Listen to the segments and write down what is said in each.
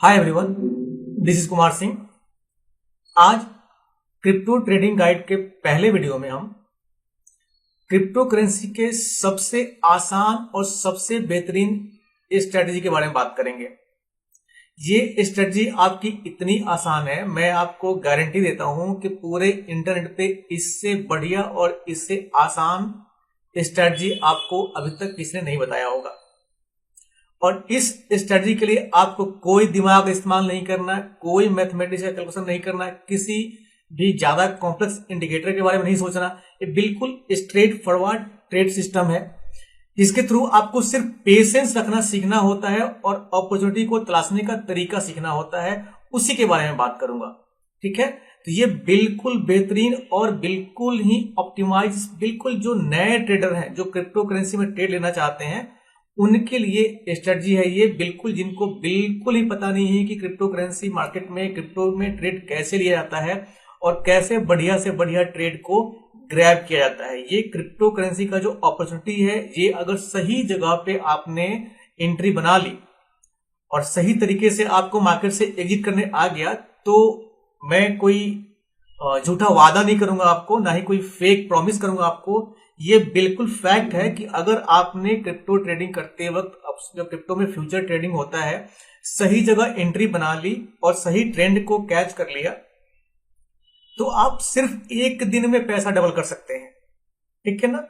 Hi everyone, this is Kumar Singh. आज crypto trading guide के पहले वीडियो में हम क्रिप्टो करेंसी के सबसे आसान और सबसे बेहतरीन स्ट्रेटजी के बारे में बात करेंगे। ये स्ट्रेटजी आपकी इतनी आसान है, मैं आपको गारंटी देता हूं कि पूरे इंटरनेट पे इससे बढ़िया और इससे आसान स्ट्रेटजी आपको अभी तक किसी ने नहीं बताया होगा। और इस स्ट्रेटजी के लिए आपको कोई दिमाग इस्तेमाल नहीं करना है, कोई मैथमेटिक्स या कैलकुलेशन नहीं करना है, किसी भी ज्यादा कॉम्प्लेक्स इंडिकेटर के बारे में नहीं सोचना। ये बिल्कुल स्ट्रेट फॉरवर्ड ट्रेड सिस्टम है जिसके थ्रू आपको सिर्फ पेशेंस रखना सीखना होता है और अपॉर्चुनिटी को तलाशने का तरीका सीखना होता है। उसी के बारे में बात करूंगा, ठीक है। तो ये बिल्कुल बेहतरीन और बिल्कुल ही ऑप्टिमाइज, बिल्कुल जो नए ट्रेडर हैं जो क्रिप्टो करेंसी में ट्रेड लेना चाहते हैं उनके लिए स्ट्रेटजी है ये। बिल्कुल जिनको बिल्कुल ही पता नहीं है कि क्रिप्टो करेंसी मार्केट में, क्रिप्टो में ट्रेड कैसे लिया जाता है और कैसे बढ़िया से बढ़िया ट्रेड को ग्रैब किया जाता है। ये क्रिप्टो करेंसी का जो अपॉर्चुनिटी है, ये अगर सही जगह पे आपने एंट्री बना ली और सही तरीके से आपको मार्केट से एग्जिट करने आ गया, तो मैं कोई झूठा वादा नहीं करूंगा आपको, ना ही कोई फेक प्रॉमिस करूंगा आपको। ये बिल्कुल फैक्ट है कि अगर आपने क्रिप्टो ट्रेडिंग करते वक्त, जो क्रिप्टो में फ्यूचर ट्रेडिंग होता है, सही जगह एंट्री बना ली और सही ट्रेंड को कैच कर लिया, तो आप सिर्फ एक दिन में पैसा डबल कर सकते हैं, ठीक है ना।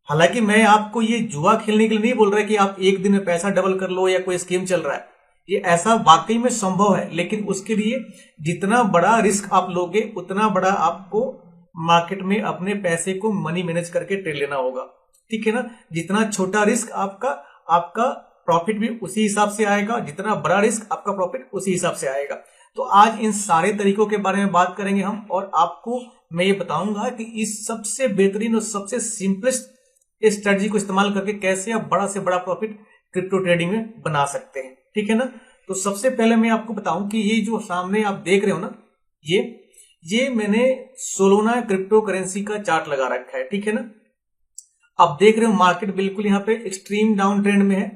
हालांकि मैं आपको ये जुआ खेलने के लिए नहीं बोल रहा कि आप एक दिन में पैसा डबल कर लो या कोई स्कीम चल रहा है। ये ऐसा वाकई में संभव है, लेकिन उसके लिए जितना बड़ा रिस्क आप लोगे उतना बड़ा आपको मार्केट में अपने पैसे को मनी मैनेज करके ट्रेड लेना होगा, ठीक है ना। जितना छोटा रिस्क आपका प्रॉफिट भी उसी हिसाब से आएगा, जितना बड़ा रिस्क आपका प्रॉफिट उसी हिसाब से आएगा। तो आज इन सारे तरीकों के बारे में बात करेंगे हम, और आपको मैं ये बताऊंगा कि इस सबसे बेहतरीन और सबसे सिंपलेस्ट स्ट्रेटजी को इस्तेमाल करके कैसे आप बड़ा से बड़ा प्रॉफिट क्रिप्टो ट्रेडिंग में बना सकते हैं, ठीक है ना। तो सबसे पहले मैं आपको बताऊं कि ये जो सामने आप देख रहे हो ना, ये मैंने सोलोना क्रिप्टो करेंसी का चार्ट लगा रखा है, ठीक है ना। आप देख रहे हो मार्केट बिल्कुल यहाँ पे एक्सट्रीम डाउन ट्रेंड में है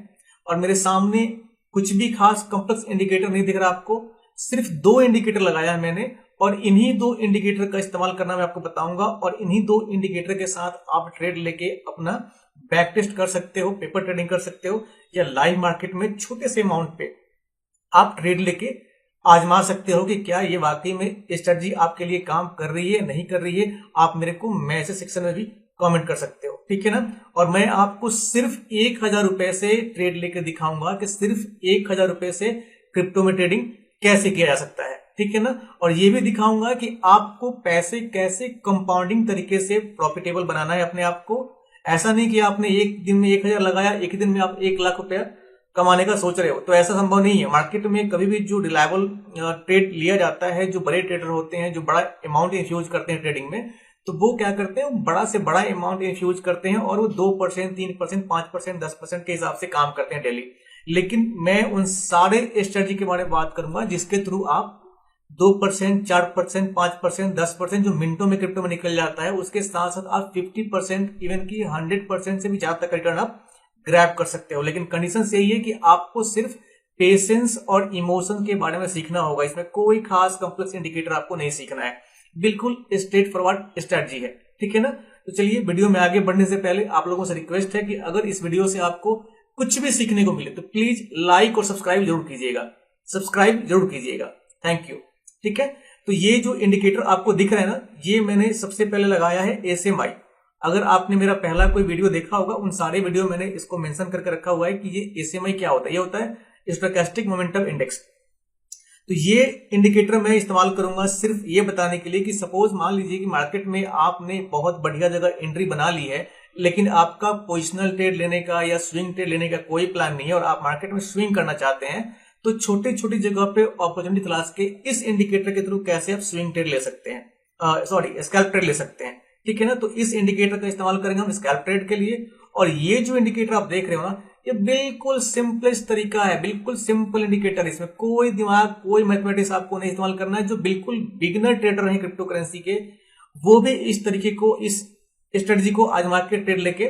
और मेरे सामने कुछ भी खास कॉम्प्लेक्स इंडिकेटर नहीं दिख रहा आपको। सिर्फ दो इंडिकेटर लगाया है मैंने, और इन्हीं दो इंडिकेटर का इस्तेमाल करना मैं आपको बताऊंगा। और इन्हीं दो इंडिकेटर के साथ आप ट्रेड लेके अपना बैक टेस्ट कर सकते हो, पेपर ट्रेडिंग कर सकते हो, या लाइव मार्केट में छोटे से अमाउंट पे आप ट्रेड लेके आजमा सकते हो कि क्या ये वाकई में स्ट्रेटजी आपके लिए काम कर रही है, नहीं कर रही है। आप मेरे को मैसेज सेक्शन में भी कमेंट कर सकते हो, ठीक है ना। और मैं आपको सिर्फ 1000 रुपए से ट्रेड लेकर दिखाऊंगा कि सिर्फ 1000 रुपए से क्रिप्टो में ट्रेडिंग कैसे किया जा सकता है, ठीक है ना। और ये भी दिखाऊंगा कि आपको पैसे कैसे कंपाउंडिंग तरीके से प्रॉफिटेबल बनाना है अपने आप को। ऐसा नहीं कि आपने एक दिन में 1000 लगाया, एक दिन में आप 1 लाख रुपया कमाने का सोच रहे हो, तो ऐसा संभव नहीं है। मार्केट में कभी भी जो रिलायबल ट्रेड लिया जाता है, जो बड़े ट्रेडर होते हैं, जो बड़ा अमाउंट इन्फ्यूज करते हैं ट्रेडिंग में, तो वो क्या करते हैं, बड़ा से बड़ा अमाउंट इन्फ्यूज करते हैं और वो 2%, 3%, 5%, 10% के हिसाब से काम करते हैं डेली। लेकिन मैं उन सारे स्ट्रेटजी के बारे में बात करूंगा जिसके थ्रू आप 2%, 4%, 5%, 10% जो मिनटों में क्रिप्टो में निकल जाता है, उसके साथ साथ आप 50%, इवन की 100% से भी ज्यादा तक रिटर्न आप ग्रैब कर सकते हो। लेकिन कंडीशन यही है कि आपको सिर्फ पेशेंस और इमोशन के बारे में सीखना होगा। इसमें कोई खास कॉम्प्लेक्स इंडिकेटर आपको नहीं सीखना है, बिल्कुल स्ट्रेट फॉरवर्ड स्ट्रेटजी है, ठीक है ना। तो चलिए, वीडियो में आगे बढ़ने से पहले आप लोगों से रिक्वेस्ट है कि अगर इस वीडियो से आपको कुछ भी सीखने को मिले तो प्लीज लाइक और सब्सक्राइब जरूर कीजिएगा, थैंक यू, ठीक है। तो ये जो इंडिकेटर आपको दिख रहा है ना, ये मैंने सबसे पहले लगाया है SMI। अगर आपने मेरा पहला कोई वीडियो देखा होगा, उन सारे वीडियो मैंने इसको मेंशन करके रखा हुआ है कि ये SMI क्या होता है। ये होता है स्टोचैस्टिक मोमेंटम इंडेक्स। तो ये इंडिकेटर मैं इस्तेमाल करूंगा सिर्फ ये बताने के लिए कि सपोज मान लीजिए कि मार्केट में आपने बहुत बढ़िया जगह एंट्री बना ली है, लेकिन आपका पोजिशनल ट्रेड लेने का या स्विंग ट्रेड लेने का कोई प्लान नहीं है और आप मार्केट में स्विंग करना चाहते हैं, तो छोटी छोटी जगह पे अपॉर्चुनिटी तलाश के इस इंडिकेटर के थ्रू कैसे आप स्विंग ट्रेड ले सकते हैं, स्कैल्प ट्रेड ले सकते हैं, ठीक है ना। तो इस इंडिकेटर का इस्तेमाल करेंगे हम स्कैल्प ट्रेड के लिए। और ये जो इंडिकेटर आप देख रहे हो ना, ये बिल्कुल सिंपलेस्ट तरीका है, बिल्कुल सिंपल इंडिकेटर। इसमें कोई दिमाग, कोई मैथमेटिक्स आपको नहीं इस्तेमाल करना है। जो बिल्कुल बिगिनर ट्रेडर हैं क्रिप्टो करेंसी के, वो भी इस तरीके को, इस स्ट्रेटजी को आजमा के ट्रेड लेके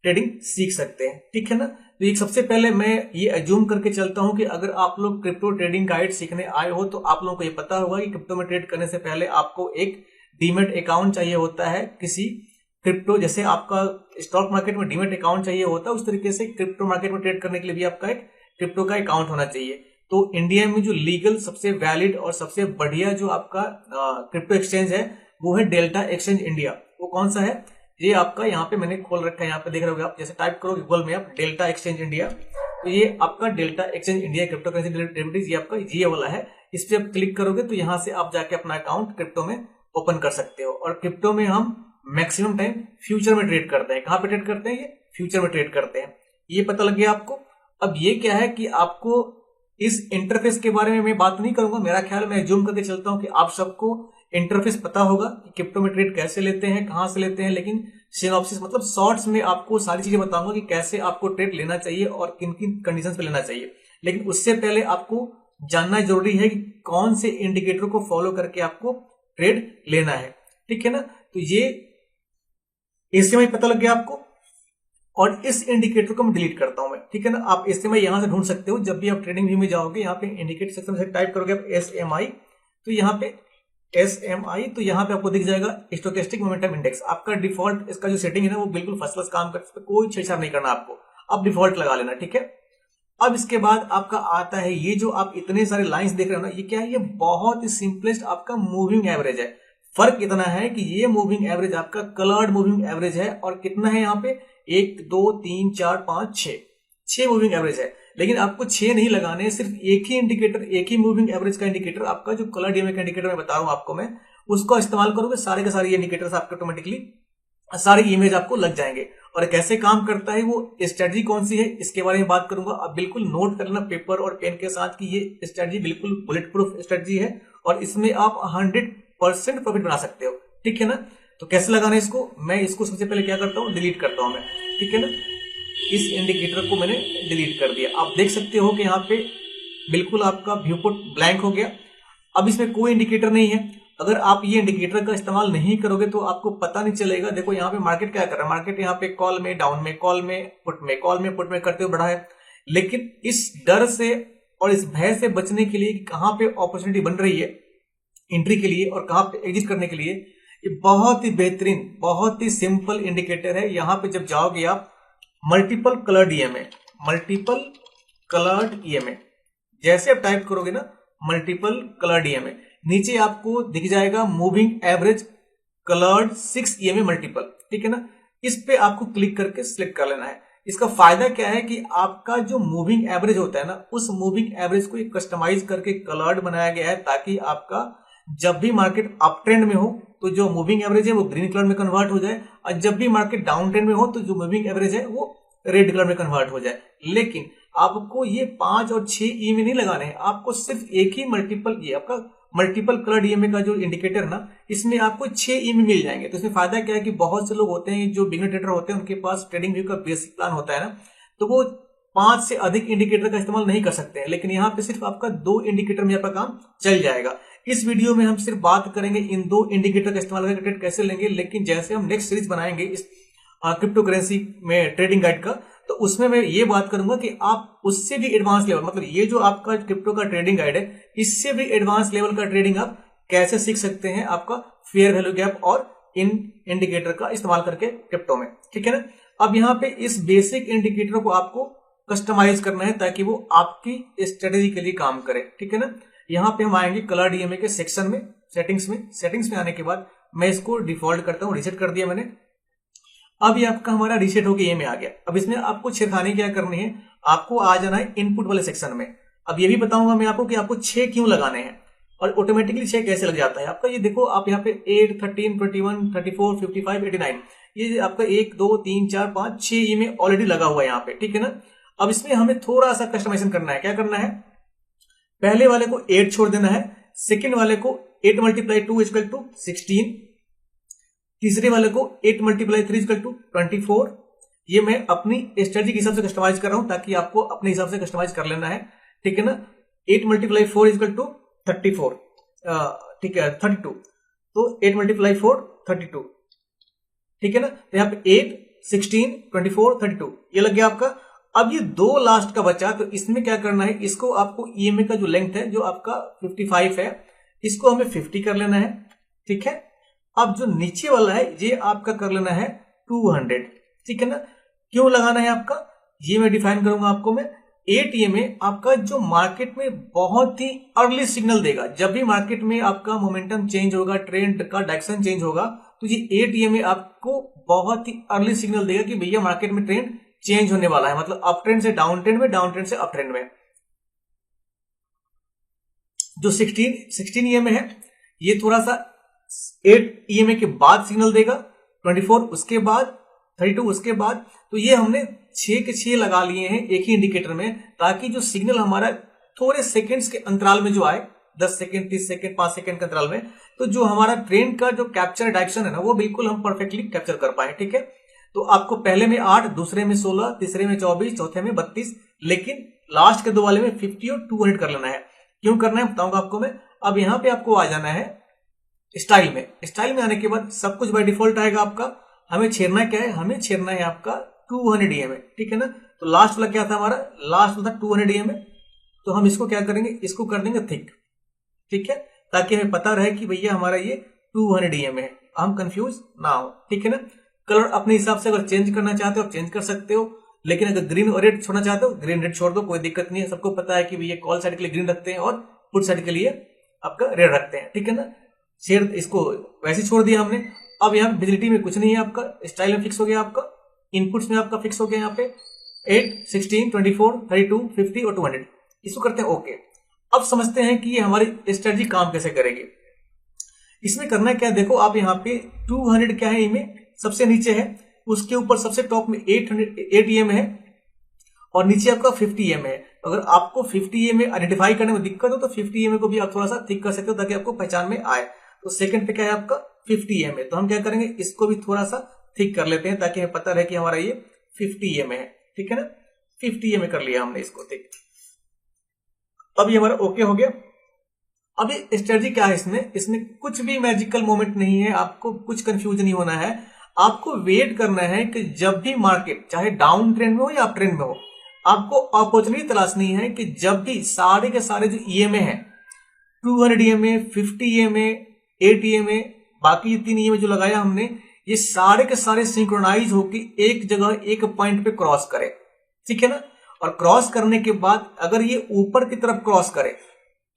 ट्रेडिंग सीख सकते हैं, ठीक है ना। तो एक सबसे पहले मैं ये अज्यूम करके चलता हूं कि अगर आप लोग क्रिप्टो ट्रेडिंग गाइड सीखने आए हो तो आप लोगों को ये पता होगा कि क्रिप्टो में ट्रेड करने से पहले आपको एक डीमेट अकाउंट चाहिए होता है किसी क्रिप्टो, जैसे आपका स्टॉक मार्केट में डीमेट अकाउंट चाहिए होता है उस तरीके से क्रिप्टो मार्केट में ट्रेड करने के लिए भी आपका एक क्रिप्टो का अकाउंट होना चाहिए। तो इंडिया में जो लीगल सबसे वैलिड और सबसे बढ़िया जो आपका क्रिप्टो एक्सचेंज है वो है डेल्टा एक्सचेंज इंडिया। वो कौन सा है? ये आपका यहाँ पे मैंने खोल रखा है, यहाँ पे देख रहे हो आप, जैसे टाइप करोगे गूगल में आप डेल्टा एक्सचेंज इंडिया, तो ये आपका delta exchange India crypto currency derivatives, ये आपका ये वाला है। इस पे आप क्लिक करोगे तो यहाँ से आप जाके अपना अकाउंट क्रिप्टो में ओपन कर सकते हो। और क्रिप्टो में हम मैक्सिमम टाइम फ्यूचर में ट्रेड करते हैं। कहाँ पे ट्रेड करते हैं? ये फ्यूचर में ट्रेड करते हैं। ये पता लग गया आपको। अब ये क्या है कि आपको इस इंटरफेस के बारे में मैं बात नहीं करूंगा, मेरा ख्याल मैं जूम करके चलता हूं कि आप सबको इंटरफेस पता होगा कि क्रिप्टो में ट्रेड कैसे लेते हैं, कहां से लेते हैं, लेकिन सिनॉप्सिस मतलब शॉर्ट्स में आपको सारी चीजें बताऊंगा कि कैसे आपको ट्रेड लेना चाहिए और किन किन कंडीशंस पे लेना चाहिए। लेकिन उससे पहले आपको जानना जरूरी है कि कौन से इंडिकेटर को फॉलो करके आपको ट्रेड लेना है, ठीक है ना। तो ये एसएमआई पता लग गया आपको, और इस इंडिकेटर को मैं डिलीट करता हूं मैं, ठीक है ना। आप एसएमआई यहां से ढूंढ सकते हो जब भी आप ट्रेडिंग व्यू में जाओगे, यहाँ पे इंडिकेटर सेक्शन से टाइप करोगे आप एसएमआई, तो यहाँ पे एसएमआई, तो यहाँ पे आपको दिख जाएगा स्टोकेस्टिक मोमेंटम इंडेक्स। आपका डिफॉल्ट इसका जो सेटिंग है ना वो बिल्कुल फर्स्ट क्लास काम करता है, कोई छेड़छाड़ नहीं करना आपको, अब डिफॉल्ट लगा लेना, ठीक है। अब इसके बाद आपका आता है ये जो आप इतने सारे लाइंस देख रहे हो ना, ये क्या है? ये बहुत ही सिंपलेस्ट आपका मूविंग एवरेज है। फर्क इतना है कि ये मूविंग एवरेज आपका कलर्ड मूविंग एवरेज है, और कितना है यहाँ पे 1 2 3 4 5 6 मूविंग एवरेज है। लेकिन आपको 6 नहीं लगाने, सिर्फ एक ही इंडिकेटर, एक ही मूविंग एवरेज का इंडिकेटर, आपका जो कलर्ड ईएमए का इंडिकेटर मैं बता रहा हूं आपको, मैं उसका इस्तेमाल करोगे, सारे के सारे इंडिकेटर्स आपके ऑटोमेटिकली सारे इमेज आपको लग जाएंगे। और कैसे काम करता है, वो स्ट्रेटजी कौन सी है, इसके बारे में बात करूंगा। आप बिल्कुल नोट कर लेना पेपर और पेन के साथ कि ये स्ट्रेटजी बिल्कुल बुलेट प्रूफ स्ट्रेटजी है और इसमें आप 100% प्रॉफिट बना सकते हो, ठीक है ना। तो कैसे लगाना है इसको, मैं इसको सबसे पहले क्या करता हूँ, डिलीट करता हूं मैं, ठीक है ना। इस इंडिकेटर को मैंने डिलीट कर दिया। आप देख सकते हो कि यहाँ पे बिल्कुल आपका व्यूपोर्ट ब्लैंक हो गया। अब इसमें कोई इंडिकेटर नहीं है। अगर आप ये इंडिकेटर का इस्तेमाल नहीं करोगे तो आपको पता नहीं चलेगा। देखो यहाँ पे मार्केट क्या कर रहा है, मार्केट यहाँ पे कॉल में, डाउन में, कॉल में, पुट में, कॉल में, पुट में करते हुए बढ़ा है। लेकिन इस डर से और इस भय से बचने के लिए कहां पे अपॉर्चुनिटी बन रही है एंट्री के लिए और कहां पे एग्जिट करने के लिए, ये बहुत ही बेहतरीन, बहुत ही सिंपल इंडिकेटर है। यहां पे जब जाओगे आप multiple coloured EMA, multiple coloured EMA, जैसे आप टाइप करोगे ना मल्टीपल कलर्ड ईएमए, नीचे आपको दिख जाएगा moving average coloured 6 EMA multiple, ठीक है ना। इस पे आपको क्लिक करके सिलेक्ट कर लेना है। इसका फायदा क्या है कि आपका जो मूविंग एवरेज होता है ना, उस मूविंग एवरेज को कस्टमाइज करके कलर्ड बनाया गया है, ताकि आपका जब भी मार्केट अप ट्रेंड में हो तो जो मूविंग एवरेज है वो ग्रीन कलर में कन्वर्ट हो जाए, और जब भी मार्केट डाउन ट्रेंड में हो तो जो मूविंग एवरेज है वो रेड कलर में कन्वर्ट हो जाए। लेकिन आपको ये 5 और 6 ईएमए नहीं लगाने हैं, आपको सिर्फ एक ही मल्टीपल, ये आपका मल्टीपल कलर्ड ईएमए का जो इंडिकेटर ना, इसमें आपको 6 ईएमए मिल जाएंगे। तो इसमें फायदा क्या है कि बहुत से लोग होते हैं जो बिगिनर ट्रेडर होते हैं, उनके पास ट्रेडिंग व्यू का बेसिक प्लान होता है ना, तो वो 5 से अधिक इंडिकेटर का इस्तेमाल नहीं कर सकते हैं। लेकिन यहाँ पे सिर्फ आपका 2 इंडिकेटर में आपका काम चल जाएगा। इस वीडियो में हम सिर्फ बात करेंगे इन 2 इंडिकेटर का इस्तेमाल करके ट्रेड कैसे लेंगे। लेकिन जैसे हम नेक्स्ट सीरीज बनाएंगे इस क्रिप्टो करेंसी में ट्रेडिंग गाइड का, तो उसमें मैं ये बात करूंगा कि आप उससे भी एडवांस लेवल, मतलब ये जो आपका क्रिप्टो का ट्रेडिंग गाइड है, इससे भी एडवांस लेवल का ट्रेडिंग आप कैसे सीख सकते हैं, आपका फेयर वैल्यू गैप और इन इंडिकेटर का इस्तेमाल करके क्रिप्टो में, ठीक है ना। अब यहाँ पे इस बेसिक इंडिकेटर को आपको कस्टमाइज करना है ताकि वो आपकी स्ट्रेटेजी के लिए काम करे, ठीक है ना। यहाँ पे हम आएंगे कलर्ड ईएमए के सेक्शन में, सेटिंग्स में आने के बाद मैं इसको डिफॉल्ट करता हूँ, रीसेट कर दिया मैंने। अब ये आपका हमारा रीसेट होकर ये में आ गया। अब इसमें आपको छेड़खानी क्या करनी है, आपको आ जाना है इनपुट वाले सेक्शन में। अब ये भी बताऊंगा मैं आपको कि आपको 6 क्यों लगाने हैं और ऑटोमेटिकली 6 कैसे लग जाता है आपका। ये देखो आप यहाँ पे 8 13 21 34 55 89, ये आपका 1 2 3 4 5 6 ये में ऑलरेडी लगा हुआ है यहाँ पे, ठीक है ना। अब इसमें हमें थोड़ा सा कस्टमाइजेशन करना है। क्या करना है, पहले वाले को 8 छोड़ देना है, सेकेंड वाले को 8 × 2 = 16, तीसरे वाले को 8 × 3 = 24। ये मैं अपनी स्ट्रेटजी के हिसाब से कस्टमाइज कर रहा हूं ताकि आपको अपने हिसाब से कस्टमाइज कर लेना है, ठीक है ना। 8 × 4 = 34, ठीक है 32, तो 8 × 4 32, ठीक है ना। तो यहाँ पे 8 16, 24, 32 ये लग गया आपका। अब ये दो लास्ट का बचा, तो इसमें क्या करना है, इसको आपको ईएमए का जो लेंथ है जो आपका 55 है, इसको हमें 50 कर लेना है, ठीक है। अब जो नीचे वाला है ये आपका कर लेना है 200, ठीक है ना। क्यों लगाना है आपका, ये मैं डिफाइन करूंगा आपको मैं। 8 ईएमए आपका जो मार्केट में बहुत ही अर्ली सिग्नल देगा, जब भी मार्केट में आपका मोमेंटम चेंज होगा, ट्रेंड का डायरेक्शन चेंज होगा, तो ये 8 ईएमए आपको बहुत ही अर्ली सिग्नल देगा कि भैया मार्केट में ट्रेंड चेंज होने वाला है, मतलब अप ट्रेंड से डाउन ट्रेंड में, डाउन ट्रेंड से अप ट्रेंड में। जो 16 ईएमए है ये थोड़ा सा 8 ईएमए के बाद सिग्नल देगा, 24 उसके बाद, 32 उसके बाद। तो ये हमने 6 के 6 लगा लिए हैं एक ही इंडिकेटर में, ताकि जो सिग्नल हमारा थोड़े सेकंड्स के अंतराल में जो आए, 10 सेकंड, 30 सेकंड, 5 सेकंड के अंतराल में, तो जो हमारा ट्रेंड का जो कैप्चर डायरेक्शन है ना, वो बिल्कुल हम परफेक्टली कैप्चर कर पाए, ठीक है। तो आपको पहले में 8, दूसरे में 16, तीसरे में 24, चौथे में 32, लेकिन लास्ट के दो वाले में 50 और 200 कर लेना है। क्यों करना है बताऊंगा आपको मैं। अब यहां पे आपको आ जाना है स्टाइल में। स्टाइल में आने के बाद सब कुछ बाय डिफॉल्ट आएगा आपका। हमें छेड़ना क्या है, हमें छेड़ना है आपका 200 ईएमए, ठीक है ना। तो लास्ट वाला क्या था हमारा, लास्ट वाला था 200 ईएमए। तो हम इसको क्या करेंगे, इसको कर देंगे थिक, ठीक है, ताकि हमें पता रहे कि भैया हमारा ये 200 ईएमए है, हम कंफ्यूज ना हो, ठीक है ना। कलर अपने हिसाब से अगर चेंज करना चाहते हो आप चेंज कर सकते हो, लेकिन अगर ग्रीन और रेड छोड़ना चाहते हो ग्रीन रेड छोड़ दो, कोई दिक्कत नहीं है। सबको पता है कि भैया कॉल साइड के लिए ग्रीन रखते हैं और पुट साइड के लिए आपका रेड रखते हैं, ठीक है ना। शेयर इसको वैसे छोड़ दिया हमने। अब यहाँ विजिबिलिटी में कुछ नहीं है आपका, स्टाइल में फिक्स हो गया आपका, इनपुट्स में आपका फिक्स हो गया यहाँ पे 8, 16, 24, 32, 50 और 200। इसको करते हैं ओके। अब समझते हैं कि ये हमारी स्ट्रेटजी काम कैसे करेगी। इसमें करना क्या है, देखो आप यहाँ पे 200 क्या है, इनमें सबसे नीचे है, उसके ऊपर सबसे टॉप में 8 ईएमए है और नीचे आपका 50 ईएमए है। अगर आपको 50 ईएमए आइडेंटिफाई करने में दिक्कत हो तो 50 ईएमए को भी आप थोड़ा सा थिक कर सकते हो, ताकि आपको पहचान में आए। तो सेकंड पे क्या है आपका 50 ईएमए, तो हम क्या करेंगे, इसको भी थोड़ा सा थिक कर लेते हैं ताकि हमें पता रहे कि हमारा ये 50 ईएमए है, ठीक है ना। 50 ईएमए कर लिया हमने इसको थिक। अब ये हमारा ओके हो गया। अब ये स्ट्रेटजी क्या है, इसमें कुछ भी मैजिकल मोमेंट नहीं है, आपको कुछ कंफ्यूज नहीं होना है। आपको वेट करना है कि जब भी मार्केट चाहे डाउन ट्रेंड में हो या अप ट्रेंड में हो, आपको अपॉर्चुनिटी तलाशनी है कि जब भी सारे के सारे जो ईएमए है, 200 ईएमए, 50 ईएमए, 8 ईएमए, बाकी 3 ईएमए जो लगाया हमने, ये सारे के सारे सिंक्रोनाइज होकर एक जगह एक पॉइंट पे क्रॉस करे, ठीक है ना। और क्रॉस करने के बाद अगर ये ऊपर की तरफ क्रॉस करे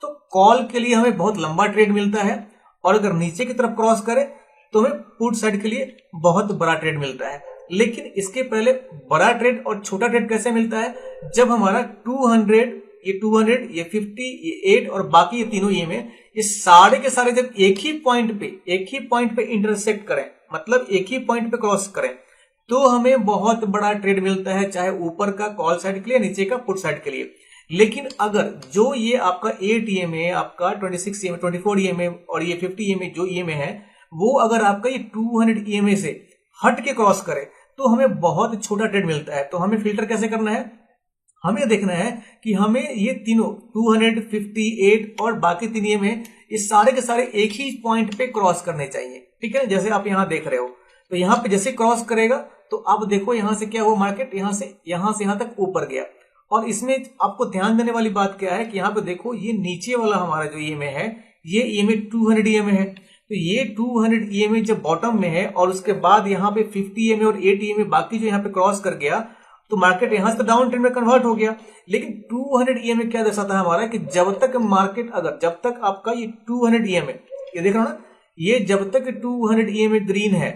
तो कॉल के लिए हमें बहुत लंबा ट्रेड मिलता है, और अगर नीचे की तरफ क्रॉस करे तो हमें पुट साइड के लिए बहुत बड़ा ट्रेड मिलता है। लेकिन इसके पहले बड़ा ट्रेड और छोटा ट्रेड कैसे मिलता है, जब हमारा 200, ये 200, ये 50, ये 8 और बाकी ये तीनों ईएमए, ये सारे के सारे जब एक ही पॉइंट पे इंटरसेक्ट करें, मतलब एक ही पॉइंट पे क्रॉस करें, तो हमें बहुत बड़ा ट्रेड मिलता है, चाहे ऊपर का कॉल साइड के लिए, नीचे का पुट साइड के लिए। लेकिन अगर जो ये आपका 8 ईएमए, आपका 26 ईएमए, 24 ईएमए और ये 50 ईएमए जो ईएमए है, वो अगर आपका ये 200 ईएमए से हट के क्रॉस करे तो हमें बहुत छोटा ट्रेड मिलता है। तो हमें फिल्टर कैसे करना है, हमें देखना है कि हमें ये तीनों 200, 50, 8 और बाकी 3 ईएमए, ये सारे के सारे एक ही पॉइंट पे क्रॉस करने चाहिए, ठीक है। जैसे आप यहां देख रहे हो, तो यहां पे जैसे क्रॉस करेगा तो आप देखो यहां से क्या हुआ, मार्केट यहां से यहां तक ऊपर गया। और इसमें आपको ध्यान देने वाली बात क्या है कि यहाँ पे देखो ये नीचे वाला हमारा जो ईएमए है, ये ईएमए 200 ईएमए है। तो ये 200 ईएमए जब बॉटम में है और उसके बाद यहाँ पे 50 ईएमए और 8 ईएमए बाकी जो यहाँ पे क्रॉस कर गया, तो मार्केट यहां से तो डाउन ट्रेंड में कन्वर्ट हो गया। लेकिन 200 ईएमए क्या दर्शाता है हमारा, कि जब तक मार्केट, अगर जब तक आपका ये 200 ईएमए, ये देख रहे हो ना, ये जब तक 200 ईएमए ग्रीन है,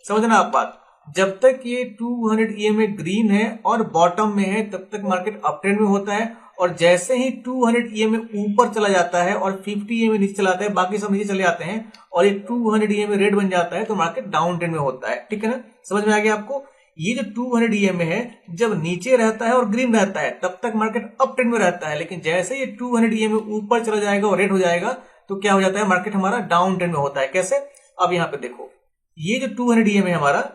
समझना आप बात, जब तक ये 200 ईएमए ग्रीन है और बॉटम में है, तब तक मार्केट अप ट्रेंड में होता है। और जैसे ही 200 ईएमए ऊपर चला जाता है और 50 ईएमए नीचे चला जाता है, बाकी सब नीचे चले जाते हैं और ये 200 ईएमए रेड बन जाता है, तो मार्केट डाउन ट्रेंड में होता है, ठीक है ना। समझ में आ गया आपको। ये जो 200 ईएमए है जब नीचे रहता है और ग्रीन रहता है तब तक मार्केट अप ट्रेंड में रहता है, लेकिन जैसे ये 200 ईएमए ऊपर चला जाएगा और रेड हो जाएगा तो क्या हो जाता है, मार्केट हमारा डाउन ट्रेंड में होता है। कैसे, अब यहाँ पे देखो, ये जो 200 ईएमए है हमारा,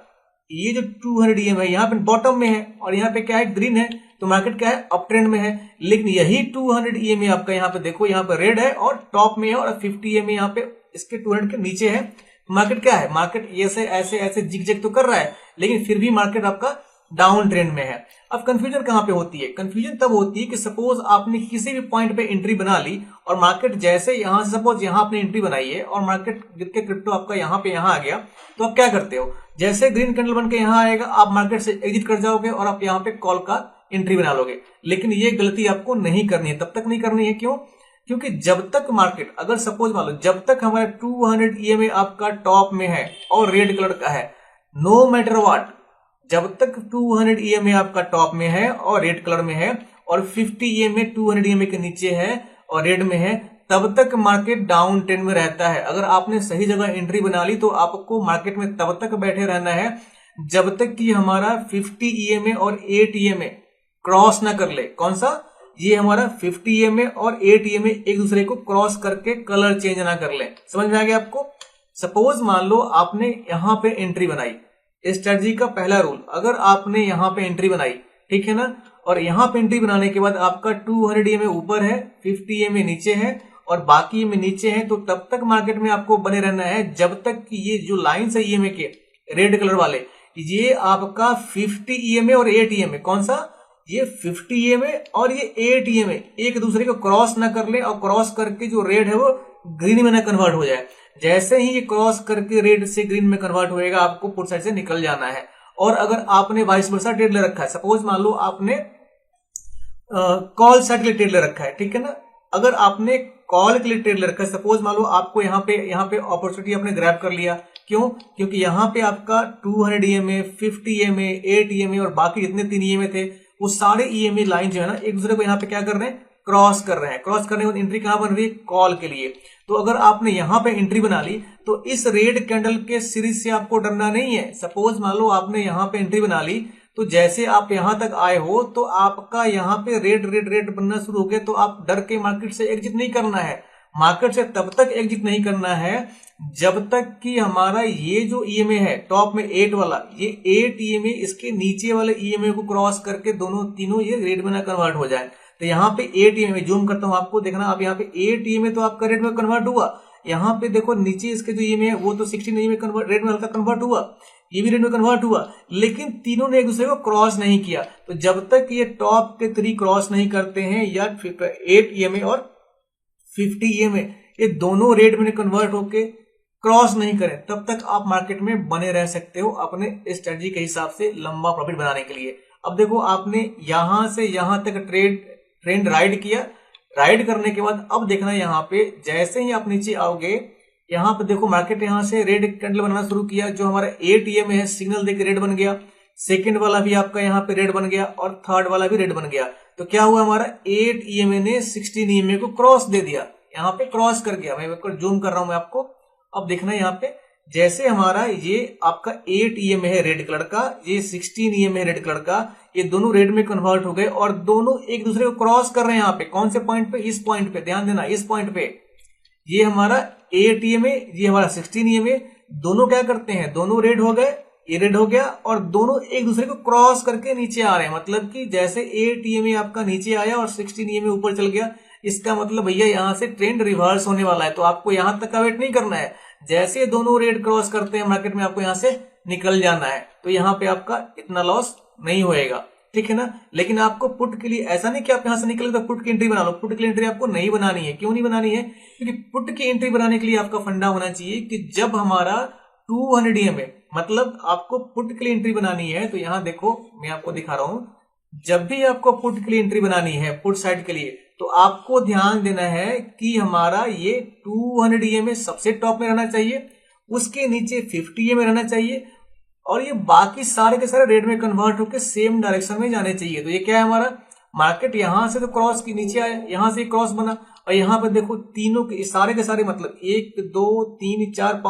ये जो 200 ईएमए है यहाँ पे बॉटम में है और यहाँ पे क्या है, ग्रीन है, तो मार्केट क्या है, अप ट्रेंड में है। लेकिन यही 200 ईएमए आपका यहाँ पे देखो, यहाँ पे रेड है और टॉप में है, और 50 ईएमए यहाँ पे इसके 200 के नीचे है, मार्केट क्या है, मार्केट ऐसे ऐसे ऐसे जिग-जैग तो कर रहा है, लेकिन फिर भी मार्केट आपका डाउन ट्रेंड में है। अब कंफ्यूजन कहां पे होती है, कंफ्यूजन तब होती है कि सपोज आपने किसी भी पॉइंट पे एंट्री बना ली और मार्केट जैसे यहां से सपोज यहां आपने एंट्री बनाई है और मार्केट गिर के क्रिप्टो आपका यहां पे यहां आ गया, तो आप क्या करते हो, जैसे ग्रीन कैंडल बन के यहां आएगा आप मार्केट से एग्जिट कर जाओगे और आप यहां पे कॉल का एंट्री बना लोगे। लेकिन ये गलती आपको नहीं करनी है, तब तक नहीं करनी है, क्यों, क्योंकि जब तक मार्केट, अगर सपोज मान लो जब तक हमारा 200 ईएमए आपका टॉप में है और रेड कलर का है, नो मैटर व्हाट, जब तक 200 ईएमए आपका टॉप में है और रेड कलर में है और 50 ईएमए 200 ईएमए के नीचे है और रेड में है, तब तक मार्केट डाउन ट्रेंड में रहता है। अगर आपने सही जगह एंट्री बना ली तो आपको मार्केट में तब तक बैठे रहना है जब तक कि हमारा 50 ईएमए और 8 ईएमए क्रॉस ना कर ले। कौन सा, ये हमारा 50 ईएमए और 8 ईएमए एक दूसरे को क्रॉस करके कलर चेंज ना कर ले। समझ में आ गया आपको। सपोज मान लो आपने यहां पे एंट्री बनाई, स्ट्रेटजी का पहला रूल, अगर आपने यहां पे एंट्री बनाई, ठीक है ना, और यहां पे एंट्री बनाने के बाद आपका 200 ईएमए ऊपर है, 50 ईएमए नीचे है और बाकी ईएमए नीचे है, तो तब तक मार्केट में आपको बने रहना है जब तक कि ये जो लाइन्स है ईएमए के रेड कलर वाले, ये आपका 50 ईएमए और 8 ईएमए, कौन सा, ये 50 ईएमए और ये 8 ईएमए एक दूसरे को क्रॉस ना कर ले और क्रॉस करके जो रेड है वो ग्रीन में ना कन्वर्ट हो जाए। जैसे ही ये क्रॉस करके रेड से ग्रीन में कन्वर्ट होएगा आपको पुट साइड से निकल जाना है। और अगर आपने वाइस वर्सा ट्रेड ले रखा है, सपोज मान लो आपने कॉल साइड के लिए ट्रेड ले रखा है, ठीक है ना, अगर आपने कॉल के लिए ट्रेड ले रखा है, सपोज मान लो आपको यहाँ पे अपॉर्चुनिटी आपने ग्रैब कर लिया, क्यों, क्योंकि यहाँ पे आपका 200 ईएमए, 50 ईएमए, 8 ईएमए और बाकी जितने 3 ईएमए थे वो सारे ईएमए लाइन जो है ना एक दूसरे को यहाँ पे क्या कर रहे हैं, क्रॉस कर रहे हैं। क्रॉस करने के बाद एंट्री कहां बन रही है, कॉल के लिए। तो अगर आपने यहां पे एंट्री बना ली तो इस रेड कैंडल के सीरीज से आपको डरना नहीं है। सपोज मान लो आपने यहां पे एंट्री बना ली तो जैसे आप यहां तक आए हो तो आपका यहां पे रेड रेड रेड बनना शुरू हो गया, तो आप डर के मार्केट से एग्जिट नहीं करना है। मार्केट से तब तक एग्जिट नहीं करना है जब तक कि हमारा ये जो ईएमए है टॉप में 8 वाला, ये 8 ईएमए इसके नीचे वाले ईएमए को क्रॉस करके दोनों तीनों ये रेड में ना कन्वर्ट हो जाए। तो यहाँ पे 8 ईएमए, जूम करता हूं आपको देखना, अब यहाँ पे 8 ईएमए तो आपका रेड में कन्वर्ट हुआ। यहाँ पे देखो नीचे इसके जो ईएमए है वो तो 16 ईएमए रेड में हल्का कन्वर्ट हुआ, ये भी रेड में कन्वर्ट हुआ, लेकिन तीनों ने एक दूसरे को क्रॉस नहीं किया। तो जब तक ये टॉप के 3 क्रॉस नहीं करते हैं या 8 ईएमए और 50 ईएमए ये दोनों रेड में कन्वर्ट होके क्रॉस नहीं करें, तब तक आप मार्केट में बने रह सकते हो अपने स्ट्रेटजी के हिसाब से लंबा प्रॉफिट बनाने के लिए। अब देखो आपने यहां से यहां तक ट्रेंड राइड किया, राइड करने के बाद अब देखना यहाँ पे जैसे ही आप नीचे आओगे, यहाँ पे देखो मार्केट यहाँ से रेड कैंडल बनाना शुरू किया, जो हमारा 8 ईएमए है सिग्नल देके रेड बन गया, सेकंड वाला भी आपका यहाँ पे रेड बन गया और थर्ड वाला भी रेड बन गया। तो क्या हुआ, हमारा 8 ईएमए ने 16 ईएमए को क्रॉस दे दिया, यहाँ पे क्रॉस कर गया। मैं जूम कर रहा हूं मैं आपको, अब देखना यहाँ पे जैसे हमारा ये आपका 8 ईएमए है रेड कलर का, ये 16 ईएमए है रेड कलर का, ये दोनों रेड में कन्वर्ट हो गए और दोनों एक दूसरे को क्रॉस कर रहे हैं। यहाँ पे कौन से पॉइंट पे, इस पॉइंट पे ध्यान देना, इस पॉइंट पे ये हमारा 8 ईएमए, ये हमारा 16 ईएमए, दोनों क्या करते हैं, दोनों रेड हो गए, ये रेड हो गया और दोनों एक दूसरे को क्रॉस करके नीचे आ रहे हैं। मतलब कि जैसे 8 ईएमए आपका नीचे आया और 16 ईएमए ऊपर चल गया, इसका मतलब भैया यहां से ट्रेंड रिवर्स होने वाला है। तो आपको यहां तक का वेट नहीं करना है, जैसे दोनों रेड क्रॉस करते हैं मार्केट में आपको यहां से निकल जाना है। तो यहां पे आपका इतना लॉस नहीं होएगा, ठीक है ना। लेकिन आपको पुट के लिए ऐसा नहीं कि आप यहां से निकले तो पुट की एंट्री बना लो, पुट की एंट्री आपको नहीं बनानी है। क्यों नहीं बनानी है, क्योंकि पुट की एंट्री बनाने के लिए आपका फंडा होना चाहिए कि जब हमारा 200 ईएमए, मतलब आपको पुट के लिए एंट्री बनानी है। तो यहां देखो मैं आपको दिखा रहा हूं, जब भी आपको पुट के लिए एंट्री बनानी है, पुट साइड के लिए, तो आपको ध्यान देना है कि हमारा ये 200 ईएमए सबसे टॉप में रहना चाहिए, उसके नीचे 50 ईएमए रहना चाहिए और ये बाकी सारे के सारे रेड में कन्वर्ट होकर सेम डायरेक्शन में जाने चाहिए। तो ये क्या है, हमारा मार्केट यहां से तो क्रॉस की नीचे आया, यहां से क्रॉस बना और यहां पर देखो तीनों के सारे के सारे, मतलब 1 2 3 4